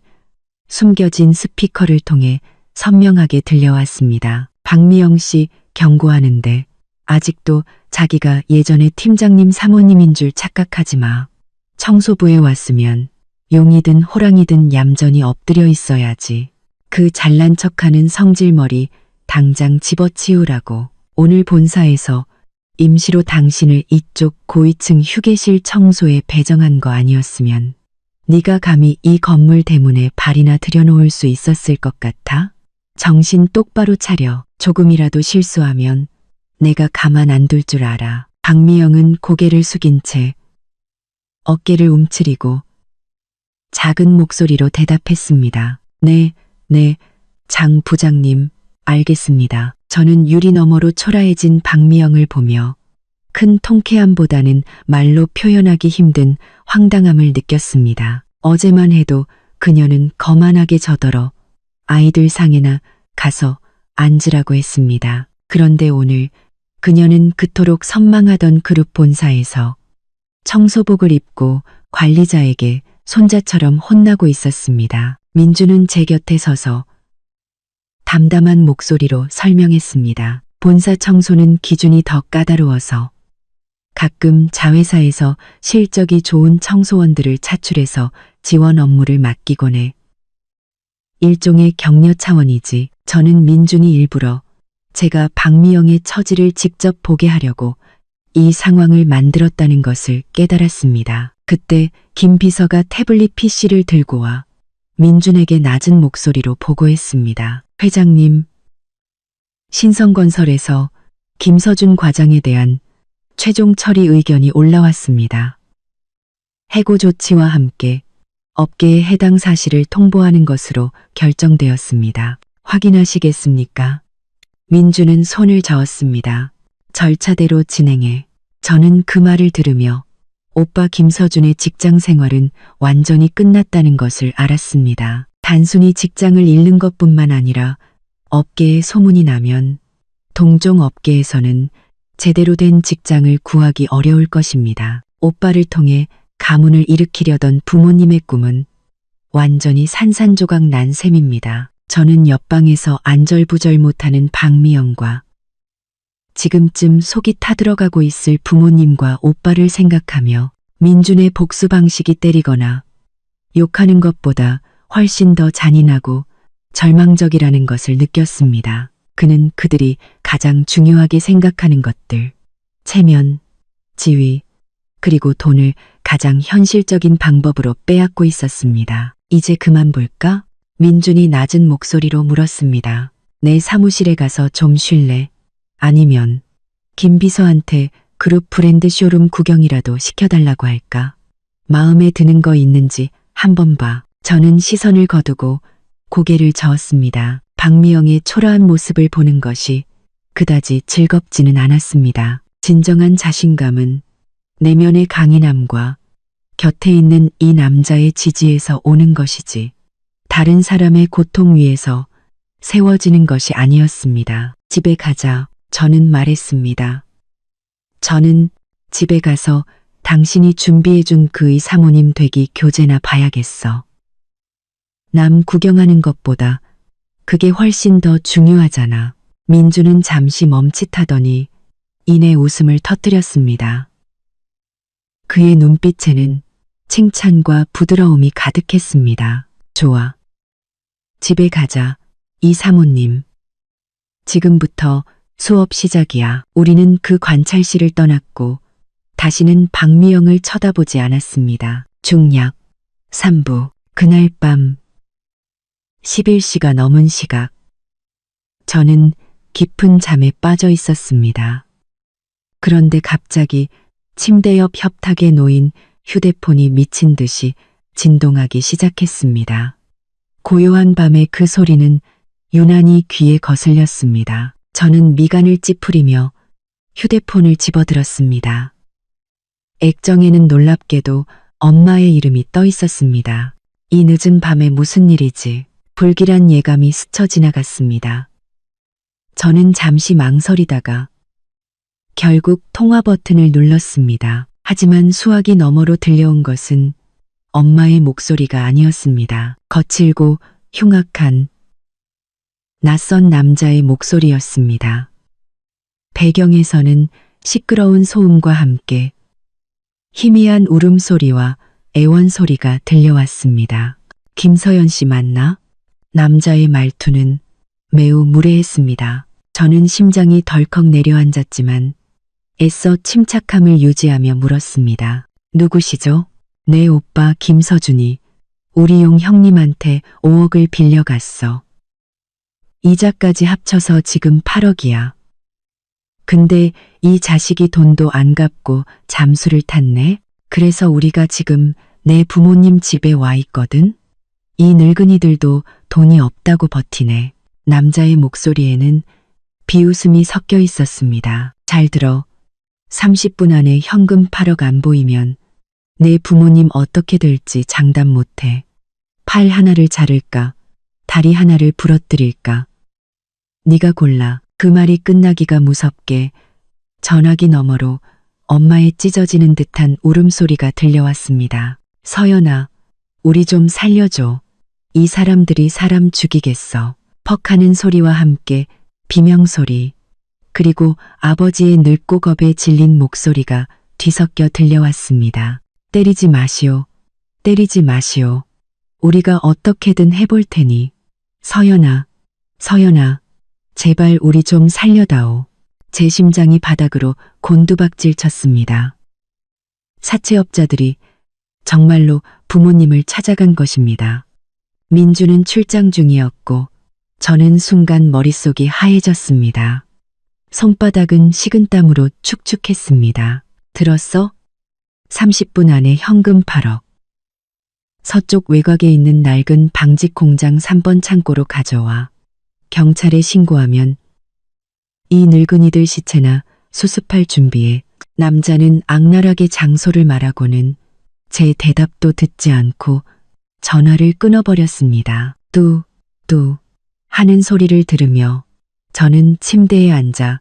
숨겨진 스피커를 통해 선명하게 들려왔습니다. 박미영 씨 경고하는데 아직도 자기가 예전에 팀장님 사모님인 줄 착각하지 마. 청소부에 왔으면 용이든 호랑이든 얌전히 엎드려 있어야지. 그 잘난 척하는 성질머리 당장 집어치우라고. 오늘 본사에서 임시로 당신을 이쪽 고위층 휴게실 청소에 배정한 거 아니었으면 네가 감히 이 건물 대문에 발이나 들여놓을 수 있었을 것 같아? 정신 똑바로 차려. 조금이라도 실수하면 내가 가만 안 둘 줄 알아. 박미영은 고개를 숙인 채 어깨를 움츠리고 작은 목소리로 대답했습니다. 네, 장 부장님, 알겠습니다. 저는 유리 너머로 초라해진 박미영을 보며 큰 통쾌함보다는 말로 표현하기 힘든 황당함을 느꼈습니다. 어제만 해도 그녀는 거만하게 저더러 아이들 상에나 가서 앉으라고 했습니다. 그런데 오늘 그녀는 그토록 선망하던 그룹 본사에서 청소복을 입고 관리자에게 손자처럼 혼나고 있었습니다. 민주는 제 곁에 서서 담담한 목소리로 설명했습니다. 본사 청소는 기준이 더 까다로워서 가끔 자회사에서 실적이 좋은 청소원들을 차출해서 지원 업무를 맡기곤 해. 일종의 격려 차원이지. 저는 민준이 일부러 제가 박미영의 처지를 직접 보게 하려고 이 상황을 만들었다는 것을 깨달았습니다. 그때 김 비서가 태블릿 PC를 들고 와 민준에게 낮은 목소리로 보고했습니다. 회장님, 신성건설에서 김서준 과장에 대한 최종 처리 의견이 올라왔습니다. 해고 조치와 함께 업계에 해당 사실을 통보하는 것으로 결정되었습니다. 확인하시겠습니까? 민주는 손을 저었습니다. 절차대로 진행해. 저는 그 말을 들으며 오빠 김서준의 직장 생활은 완전히 끝났다는 것을 알았습니다. 단순히 직장을 잃는 것뿐만 아니라 업계에 소문이 나면 동종 업계에서는 제대로 된 직장을 구하기 어려울 것입니다. 오빠를 통해 가문을 일으키려던 부모님의 꿈은 완전히 산산조각 난 셈입니다. 저는 옆방에서 안절부절 못하는 박미영과 지금쯤 속이 타들어가고 있을 부모님과 오빠를 생각하며 민준의 복수 방식이 때리거나 욕하는 것보다 훨씬 더 잔인하고 절망적이라는 것을 느꼈습니다. 그는 그들이 가장 중요하게 생각하는 것들, 체면, 지위, 그리고 돈을 가장 현실적인 방법으로 빼앗고 있었습니다. 이제 그만 볼까? 민준이 낮은 목소리로 물었습니다. 내 사무실에 가서 좀 쉴래? 아니면 김 비서한테 그룹 브랜드 쇼룸 구경이라도 시켜달라고 할까? 마음에 드는 거 있는지 한번 봐. 저는 시선을 거두고 고개를 저었습니다. 박미영의 초라한 모습을 보는 것이 그다지 즐겁지는 않았습니다. 진정한 자신감은 내면의 강인함과 곁에 있는 이 남자의 지지에서 오는 것이지 다른 사람의 고통 위에서 세워지는 것이 아니었습니다. 집에 가자. 저는 말했습니다. 저는 집에 가서 당신이 준비해준 그의 사모님 되기 교재나 봐야겠어. 남 구경하는 것보다 그게 훨씬 더 중요하잖아. 민주는 잠시 멈칫하더니 이내 웃음을 터뜨렸습니다. 그의 눈빛에는 칭찬과 부드러움이 가득했습니다. 좋아. 집에 가자. 이 사모님. 지금부터 수업 시작이야. 우리는 그 관찰실을 떠났고 다시는 박미영을 쳐다보지 않았습니다. 중략 3부. 그날 밤 11시가 넘은 시각. 저는 깊은 잠에 빠져 있었습니다. 그런데 갑자기 침대 옆 협탁에 놓인 휴대폰이 미친 듯이 진동하기 시작했습니다. 고요한 밤의 그 소리는 유난히 귀에 거슬렸습니다. 저는 미간을 찌푸리며 휴대폰을 집어들었습니다. 액정에는 놀랍게도 엄마의 이름이 떠 있었습니다. 이 늦은 밤에 무슨 일이지? 불길한 예감이 스쳐 지나갔습니다. 저는 잠시 망설이다가 결국 통화 버튼을 눌렀습니다. 하지만 수화기 너머로 들려온 것은 엄마의 목소리가 아니었습니다. 거칠고 흉악한 낯선 남자의 목소리였습니다. 배경에서는 시끄러운 소음과 함께 희미한 울음소리와 애원소리가 들려왔습니다. 김서연 씨 맞나? 남자의 말투는 매우 무례했습니다. 저는 심장이 덜컥 내려앉았지만 애써 침착함을 유지하며 물었습니다. 누구시죠? 내 오빠 김서준이 우리 용 형님한테 5억을 빌려갔어. 이자까지 합쳐서 지금 8억이야. 근데 이 자식이 돈도 안 갚고 잠수를 탔네. 그래서 우리가 지금 내 부모님 집에 와 있거든. 이 늙은이들도 돈이 없다고 버티네. 남자의 목소리에는 비웃음이 섞여 있었습니다. 잘 들어. 30분 안에 현금 8억 안 보이면 내 부모님 어떻게 될지 장담 못해. 팔 하나를 자를까? 다리 하나를 부러뜨릴까? 네가 골라. 그 말이 끝나기가 무섭게 전화기 너머로 엄마의 찢어지는 듯한 울음소리가 들려왔습니다. 서연아, 우리 좀 살려줘. 이 사람들이 사람 죽이겠어. 퍽하는 소리와 함께 비명소리, 그리고 아버지의 늙고 겁에 질린 목소리가 뒤섞여 들려왔습니다. 때리지 마시오. 때리지 마시오. 우리가 어떻게든 해볼 테니. 서연아, 서연아, 제발 우리 좀 살려다오. 제 심장이 바닥으로 곤두박질 쳤습니다. 사채업자들이 정말로 부모님을 찾아간 것입니다. 민주는 출장 중이었고 저는 순간 머릿속이 하얘졌습니다. 손바닥은 식은땀으로 축축했습니다. 들었어? 30분 안에 현금 8억. 서쪽 외곽에 있는 낡은 방직 공장 3번 창고로 가져와. 경찰에 신고하면 이 늙은이들 시체나 수습할 준비에. 남자는 악랄하게 장소를 말하고는 제 대답도 듣지 않고 전화를 끊어버렸습니다. 뚜 하는 소리를 들으며 저는 침대에 앉아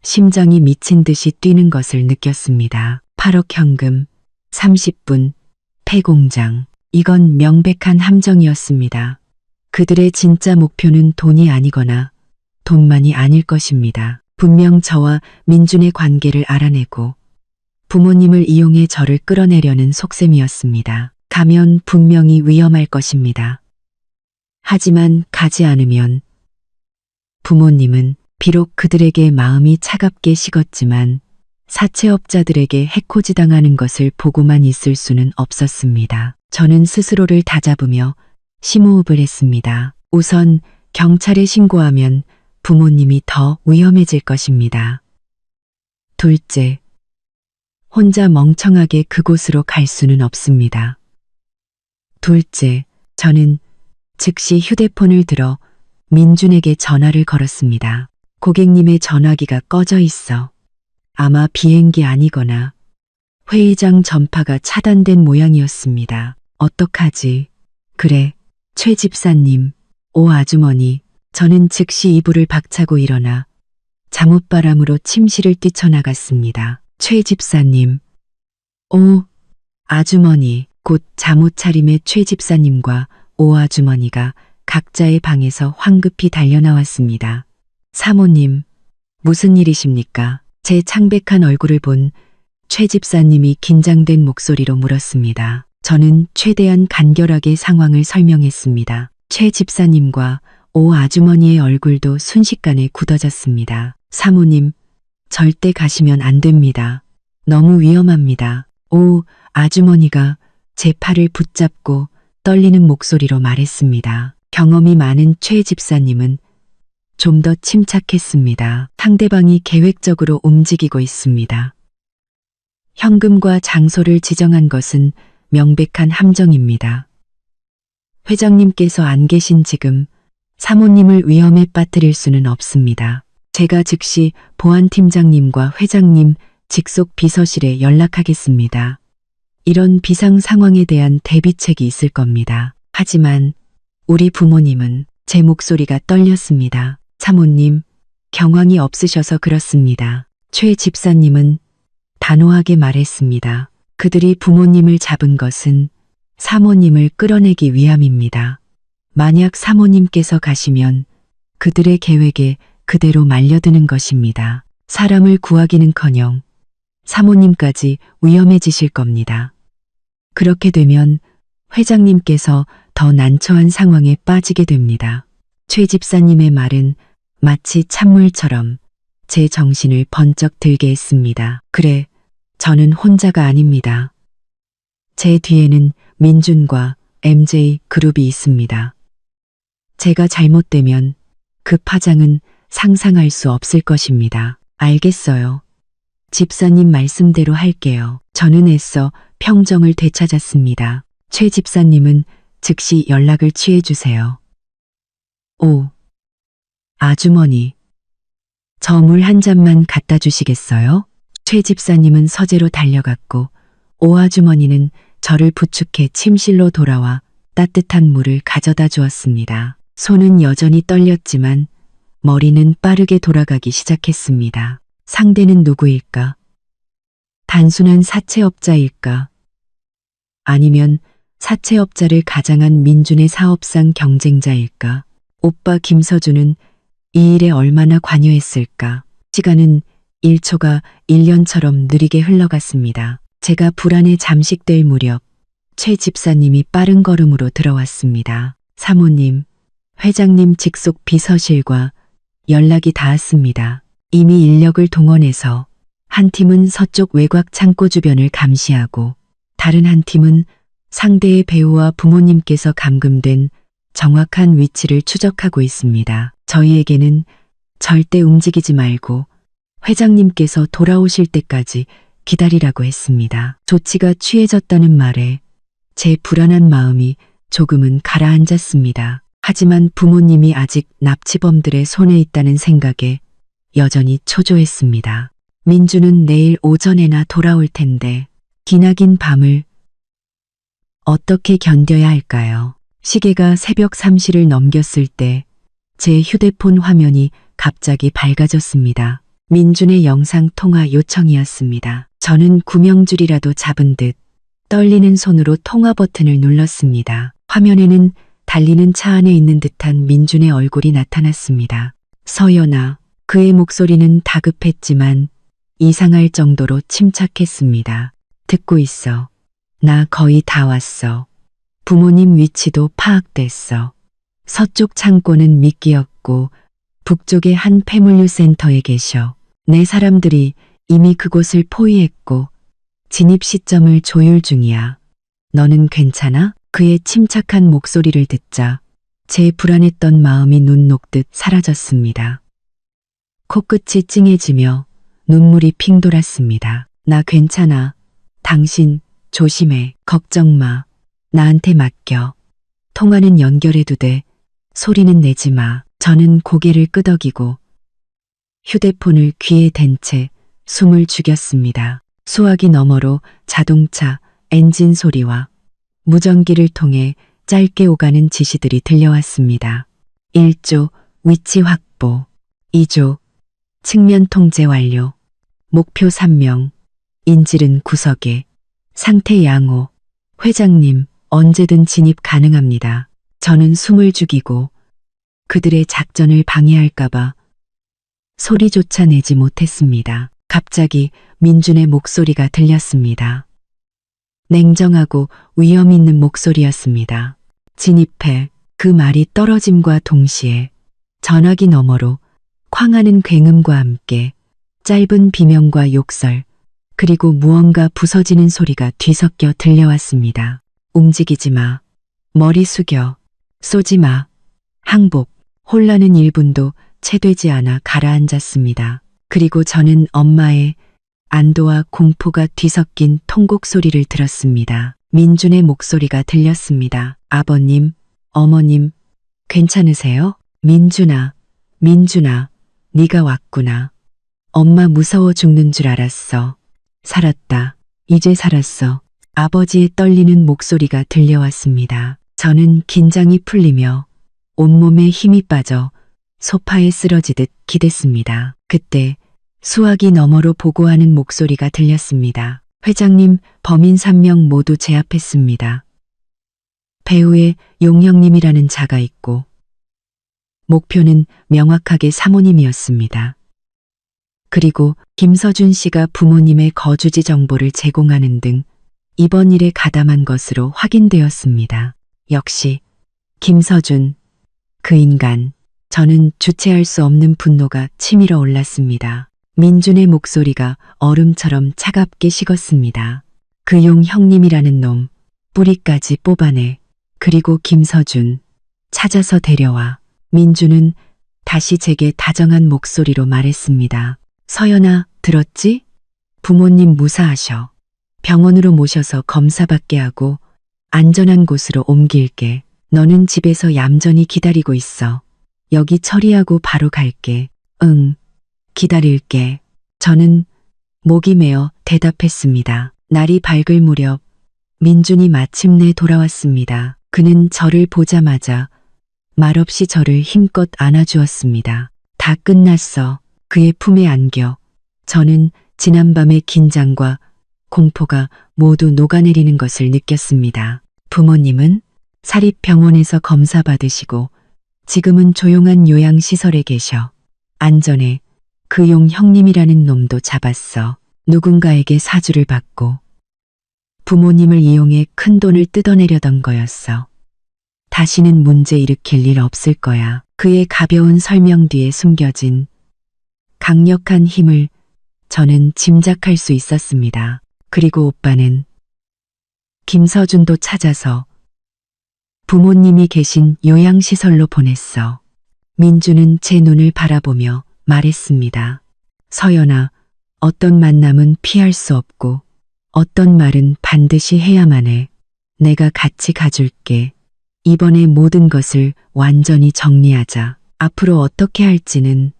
심장이 미친 듯이 뛰는 것을 느꼈습니다. 8억 현금, 30분, 폐공장. 이건 명백한 함정이었습니다. 그들의 진짜 목표는 돈이 아니거나 돈만이 아닐 것입니다. 분명 저와 민준의 관계를 알아내고 부모님을 이용해 저를 끌어내려는 속셈이었습니다. 가면 분명히 위험할 것입니다. 하지만 가지 않으면 부모님은 비록 그들에게 마음이 차갑게 식었지만 사채업자들에게 해코지당하는 것을 보고만 있을 수는 없었습니다. 저는 스스로를 다잡으며 심호흡을 했습니다. 우선 경찰에 신고하면 부모님이 더 위험해질 것입니다. 둘째, 혼자 멍청하게 그곳으로 갈 수는 없습니다. 둘째, 저는 즉시 휴대폰을 들어 민준에게 전화를 걸었습니다. 고객님의 전화기가 꺼져 있어. 아마 비행기 아니거나 회의장 전파가 차단된 모양이었습니다. 어떡하지? 그래, 최 집사님, 오 아주머니. 저는 즉시 이불을 박차고 일어나 잠옷바람으로 침실을 뛰쳐나갔습니다. 최 집사님, 오 아주머니. 곧 잠옷 차림의 최 집사님과 오 아주머니가 각자의 방에서 황급히 달려나왔습니다. 사모님, 무슨 일이십니까? 제 창백한 얼굴을 본 최 집사님이 긴장된 목소리로 물었습니다. 저는 최대한 간결하게 상황을 설명했습니다. 최 집사님과 오 아주머니의 얼굴도 순식간에 굳어졌습니다. 사모님, 절대 가시면 안 됩니다. 너무 위험합니다. 오 아주머니가 제 팔을 붙잡고 떨리는 목소리로 말했습니다. 경험이 많은 최 집사님은 좀 더 침착했습니다. 상대방이 계획적으로 움직이고 있습니다. 현금과 장소를 지정한 것은 명백한 함정입니다. 회장님께서 안 계신 지금 사모님을 위험에 빠뜨릴 수는 없습니다. 제가 즉시 보안팀장님과 회장님 직속 비서실에 연락하겠습니다. 이런 비상 상황에 대한 대비책이 있을 겁니다. 하지만 우리 부모님은 제 목소리가 떨렸습니다. 사모님, 경황이 없으셔서 그렇습니다. 최 집사님은 단호하게 말했습니다. 그들이 부모님을 잡은 것은 사모님을 끌어내기 위함입니다. 만약 사모님께서 가시면 그들의 계획에 그대로 말려드는 것입니다. 사람을 구하기는커녕 사모님까지 위험해지실 겁니다. 그렇게 되면 회장님께서 더 난처한 상황에 빠지게 됩니다. 최 집사님의 말은 마치 찬물처럼 제 정신을 번쩍 들게 했습니다. 그래, 저는 혼자가 아닙니다. 제 뒤에는 민준과 MJ 그룹이 있습니다. 제가 잘못되면 그 파장은 상상할 수 없을 것입니다. 알겠어요. 집사님 말씀대로 할게요. 저는 애써 평정을 되찾았습니다. 최 집사님은 즉시 연락을 취해주세요. 오, 아주머니, 저 물 한 잔만 갖다 주시겠어요? 최 집사님은 서재로 달려갔고 오 아주머니는 저를 부축해 침실로 돌아와 따뜻한 물을 가져다 주었습니다. 손은 여전히 떨렸지만 머리는 빠르게 돌아가기 시작했습니다. 상대는 누구일까? 단순한 사채업자일까? 아니면 사채업자를 가장한 민준의 사업상 경쟁자일까? 오빠 김서준은 이 일에 얼마나 관여했을까? 시간은 1초가 1년처럼 느리게 흘러갔습니다. 제가 불안에 잠식될 무렵 최 집사님이 빠른 걸음으로 들어왔습니다. 사모님, 회장님 직속 비서실과 연락이 닿았습니다. 이미 인력을 동원해서 한 팀은 서쪽 외곽 창고 주변을 감시하고 다른 한 팀은 상대의 배우와 부모님께서 감금된 정확한 위치를 추적하고 있습니다. 저희에게는 절대 움직이지 말고 회장님께서 돌아오실 때까지 기다리라고 했습니다. 조치가 취해졌다는 말에 제 불안한 마음이 조금은 가라앉았습니다. 하지만 부모님이 아직 납치범들의 손에 있다는 생각에 여전히 초조했습니다. 민주는 내일 오전에나 돌아올 텐데 기나긴 밤을 어떻게 견뎌야 할까요? 시계가 새벽 3시를 넘겼을 때 제 휴대폰 화면이 갑자기 밝아졌습니다. 민준의 영상 통화 요청이었습니다. 저는 구명줄이라도 잡은 듯 떨리는 손으로 통화 버튼을 눌렀습니다. 화면에는 달리는 차 안에 있는 듯한 민준의 얼굴이 나타났습니다. 서연아, 그의 목소리는 다급했지만 이상할 정도로 침착했습니다. 듣고 있어. 나 거의 다 왔어. 부모님 위치도 파악됐어. 서쪽 창고는 미끼였고 북쪽의 한 폐물류 센터에 계셔. 내 사람들이 이미 그곳을 포위했고 진입 시점을 조율 중이야. 너는 괜찮아? 그의 침착한 목소리를 듣자 제 불안했던 마음이 눈 녹듯 사라졌습니다. 코끝이 찡해지며 눈물이 핑 돌았습니다. 나 괜찮아. 당신 조심해. 걱정 마. 나한테 맡겨. 통화는 연결해도 돼. 소리는 내지 마. 저는 고개를 끄덕이고 휴대폰을 귀에 댄 채 숨을 죽였습니다. 수화기 너머로 자동차 엔진 소리와 무전기를 통해 짧게 오가는 지시들이 들려왔습니다. 1조 위치 확보, 2조 측면 통제 완료, 목표 3명, 인질은 구석에, 상태 양호, 회장님 언제든 진입 가능합니다. 저는 숨을 죽이고 그들의 작전을 방해할까봐 소리조차 내지 못했습니다. 갑자기 민준의 목소리가 들렸습니다. 냉정하고 위험 있는 목소리였습니다. 진입해. 그 말이 떨어짐과 동시에 전화기 너머로 쾅하는 굉음과 함께 짧은 비명과 욕설 그리고 무언가 부서지는 소리가 뒤섞여 들려왔습니다. 움직이지 마. 머리 숙여. 쏘지 마. 항복. 혼란은 1분도 채되지 않아 가라앉았습니다. 그리고 저는 엄마의 안도와 공포가 뒤섞인 통곡 소리를 들었습니다. 민준의 목소리가 들렸습니다. 아버님, 어머님, 괜찮으세요? 민준아, 민준아, 네가 왔구나. 엄마 무서워 죽는 줄 알았어. 살았다. 이제 살았어. 아버지의 떨리는 목소리가 들려왔습니다. 저는 긴장이 풀리며 온몸에 힘이 빠져 소파에 쓰러지듯 기댔습니다. 그때 수화기 너머로 보고하는 목소리가 들렸습니다. 회장님, 범인 3명 모두 제압했습니다. 배우의 용형님이라는 자가 있고 목표는 명확하게 사모님이었습니다. 그리고 김서준 씨가 부모님의 거주지 정보를 제공하는 등 이번 일에 가담한 것으로 확인되었습니다. 역시 김서준, 그 인간. 저는 주체할 수 없는 분노가 치밀어 올랐습니다. 민준의 목소리가 얼음처럼 차갑게 식었습니다. 그 용 형님이라는 놈, 뿌리까지 뽑아내. 그리고 김서준, 찾아서 데려와. 민준은 다시 제게 다정한 목소리로 말했습니다. 서연아, 들었지? 부모님 무사하셔. 병원으로 모셔서 검사받게 하고 안전한 곳으로 옮길게. 너는 집에서 얌전히 기다리고 있어. 여기 처리하고 바로 갈게. 응, 기다릴게. 저는 목이 메어 대답했습니다. 날이 밝을 무렵 민준이 마침내 돌아왔습니다. 그는 저를 보자마자 말없이 저를 힘껏 안아주었습니다. 다 끝났어. 그의 품에 안겨 저는 지난밤의 긴장과 공포가 모두 녹아내리는 것을 느꼈습니다. 부모님은 사립병원에서 검사받으시고 지금은 조용한 요양시설에 계셔. 안전해. 그 용 형님이라는 놈도 잡았어. 누군가에게 사주를 받고 부모님을 이용해 큰 돈을 뜯어내려던 거였어. 다시는 문제 일으킬 일 없을 거야. 그의 가벼운 설명 뒤에 숨겨진 강력한 힘을 저는 짐작할 수 있었습니다. 그리고 오빠는 김서준도 찾아서 부모님이 계신 요양시설로 보냈어. 민주는 제 눈을 바라보며 말했습니다. 서연아, 어떤 만남은 피할 수 없고 어떤 말은 반드시 해야만 해. 내가 같이 가줄게. 이번에 모든 것을 완전히 정리하자. 앞으로 어떻게 할지는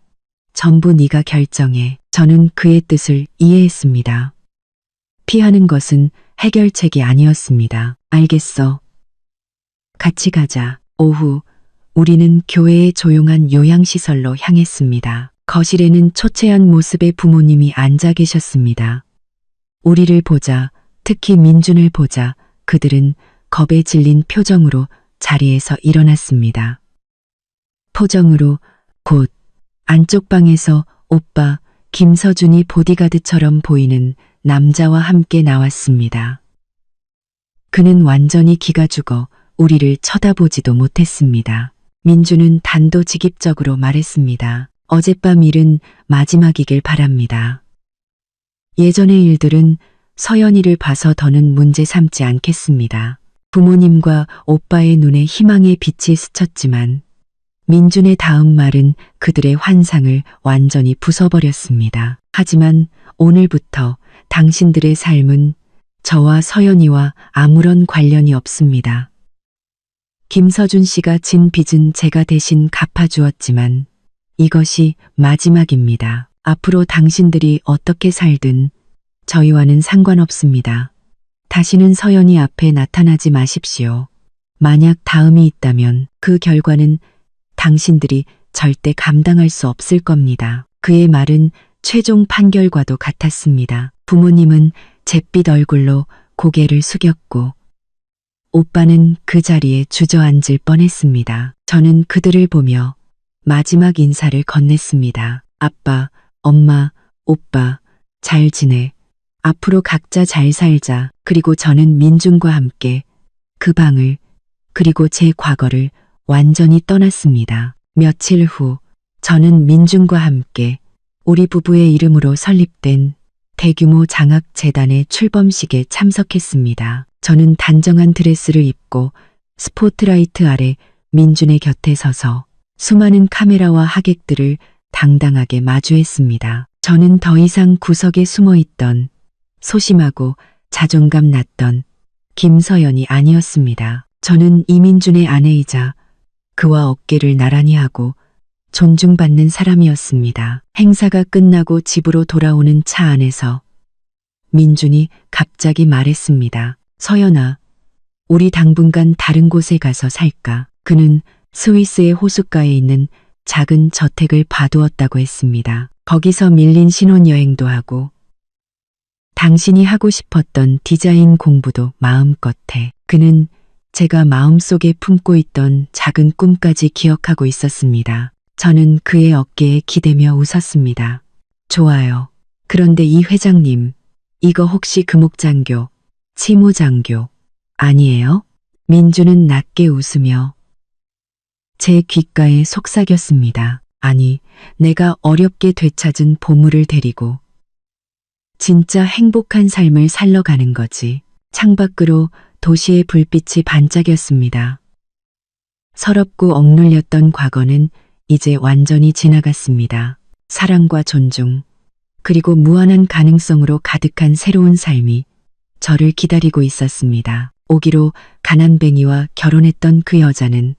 전부 네가 결정해. 저는 그의 뜻을 이해했습니다. 피하는 것은 해결책이 아니었습니다. 알겠어. 같이 가자. 오후 우리는 교회의 조용한 요양시설로 향했습니다. 거실에는 초췌한 모습의 부모님이 앉아 계셨습니다. 우리를 보자, 특히 민준을 보자 그들은 겁에 질린 표정으로 자리에서 일어났습니다. 포정으로 곧 안쪽 방에서 오빠 김서준이 보디가드처럼 보이는 남자와 함께 나왔습니다. 그는 완전히 기가 죽어 우리를 쳐다보지도 못했습니다. 민주는 단도직입적으로 말했습니다. 어젯밤 일은 마지막이길 바랍니다. 예전의 일들은 서연이를 봐서 더는 문제 삼지 않겠습니다. 부모님과 오빠의 눈에 희망의 빛이 스쳤지만 민준의 다음 말은 그들의 환상을 완전히 부숴버렸습니다. 하지만 오늘부터 당신들의 삶은 저와 서연이와 아무런 관련이 없습니다. 김서준 씨가 진 빚은 제가 대신 갚아주었지만 이것이 마지막입니다. 앞으로 당신들이 어떻게 살든 저희와는 상관없습니다. 다시는 서연이 앞에 나타나지 마십시오. 만약 다음이 있다면 그 결과는 당신들이 절대 감당할 수 없을 겁니다. 그의 말은 최종 판결과도 같았습니다. 부모님은 잿빛 얼굴로 고개를 숙였고 오빠는 그 자리에 주저앉을 뻔했습니다. 저는 그들을 보며 마지막 인사를 건넸습니다. 아빠, 엄마, 오빠, 잘 지내. 앞으로 각자 잘 살자. 그리고 저는 민준과 함께 그 방을 그리고 제 과거를 완전히 떠났습니다. 며칠 후 저는 민준과 함께 우리 부부의 이름으로 설립된 대규모 장학재단의 출범식에 참석했습니다. 저는 단정한 드레스를 입고 스포트라이트 아래 민준의 곁에 서서 수많은 카메라와 하객들을 당당하게 마주했습니다. 저는 더 이상 구석에 숨어있던 소심하고 자존감 났던 김서연이 아니었습니다. 저는 이민준의 아내이자 그와 어깨를 나란히 하고 존중받는 사람이었습니다. 행사가 끝나고 집으로 돌아오는 차 안에서 민준이 갑자기 말했습니다. 서연아, 우리 당분간 다른 곳에 가서 살까? 그는 스위스의 호숫가에 있는 작은 저택을 봐두었다고 했습니다. 거기서 밀린 신혼여행도 하고 당신이 하고 싶었던 디자인 공부도 마음껏 해. 그는 제가 마음속에 품고 있던 작은 꿈까지 기억하고 있었습니다. 저는 그의 어깨에 기대며 웃었습니다. 좋아요. 그런데 이 회장님, 이거 혹시 금옥장교, 치모장교 아니에요? 민주는 낮게 웃으며 제 귓가에 속삭였습니다. 아니, 내가 어렵게 되찾은 보물을 데리고 진짜 행복한 삶을 살러 가는 거지. 창밖으로 도시의 불빛이 반짝였습니다. 서럽고 억눌렸던 과거는 이제 완전히 지나갔습니다. 사랑과 존중, 그리고 무한한 가능성으로 가득한 새로운 삶이 저를 기다리고 있었습니다. 오기로 가난뱅이와 결혼했던 그 여자는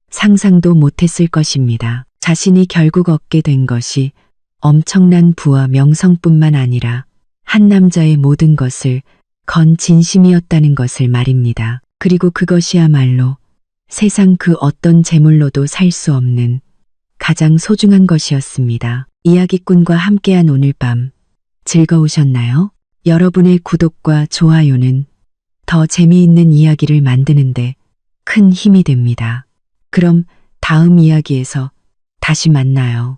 상상도 못했을 것입니다. 자신이 결국 얻게 된 것이 엄청난 부와 명성뿐만 아니라 한 남자의 모든 것을 건 진심이었다는 것을 말입니다. 그리고 그것이야말로 세상 그 어떤 재물로도 살 수 없는 가장 소중한 것이었습니다. 이야기꾼과 함께한 오늘 밤 즐거우셨나요? 여러분의 구독과 좋아요는 더 재미있는 이야기를 만드는데 큰 힘이 됩니다. 그럼 다음 이야기에서 다시 만나요.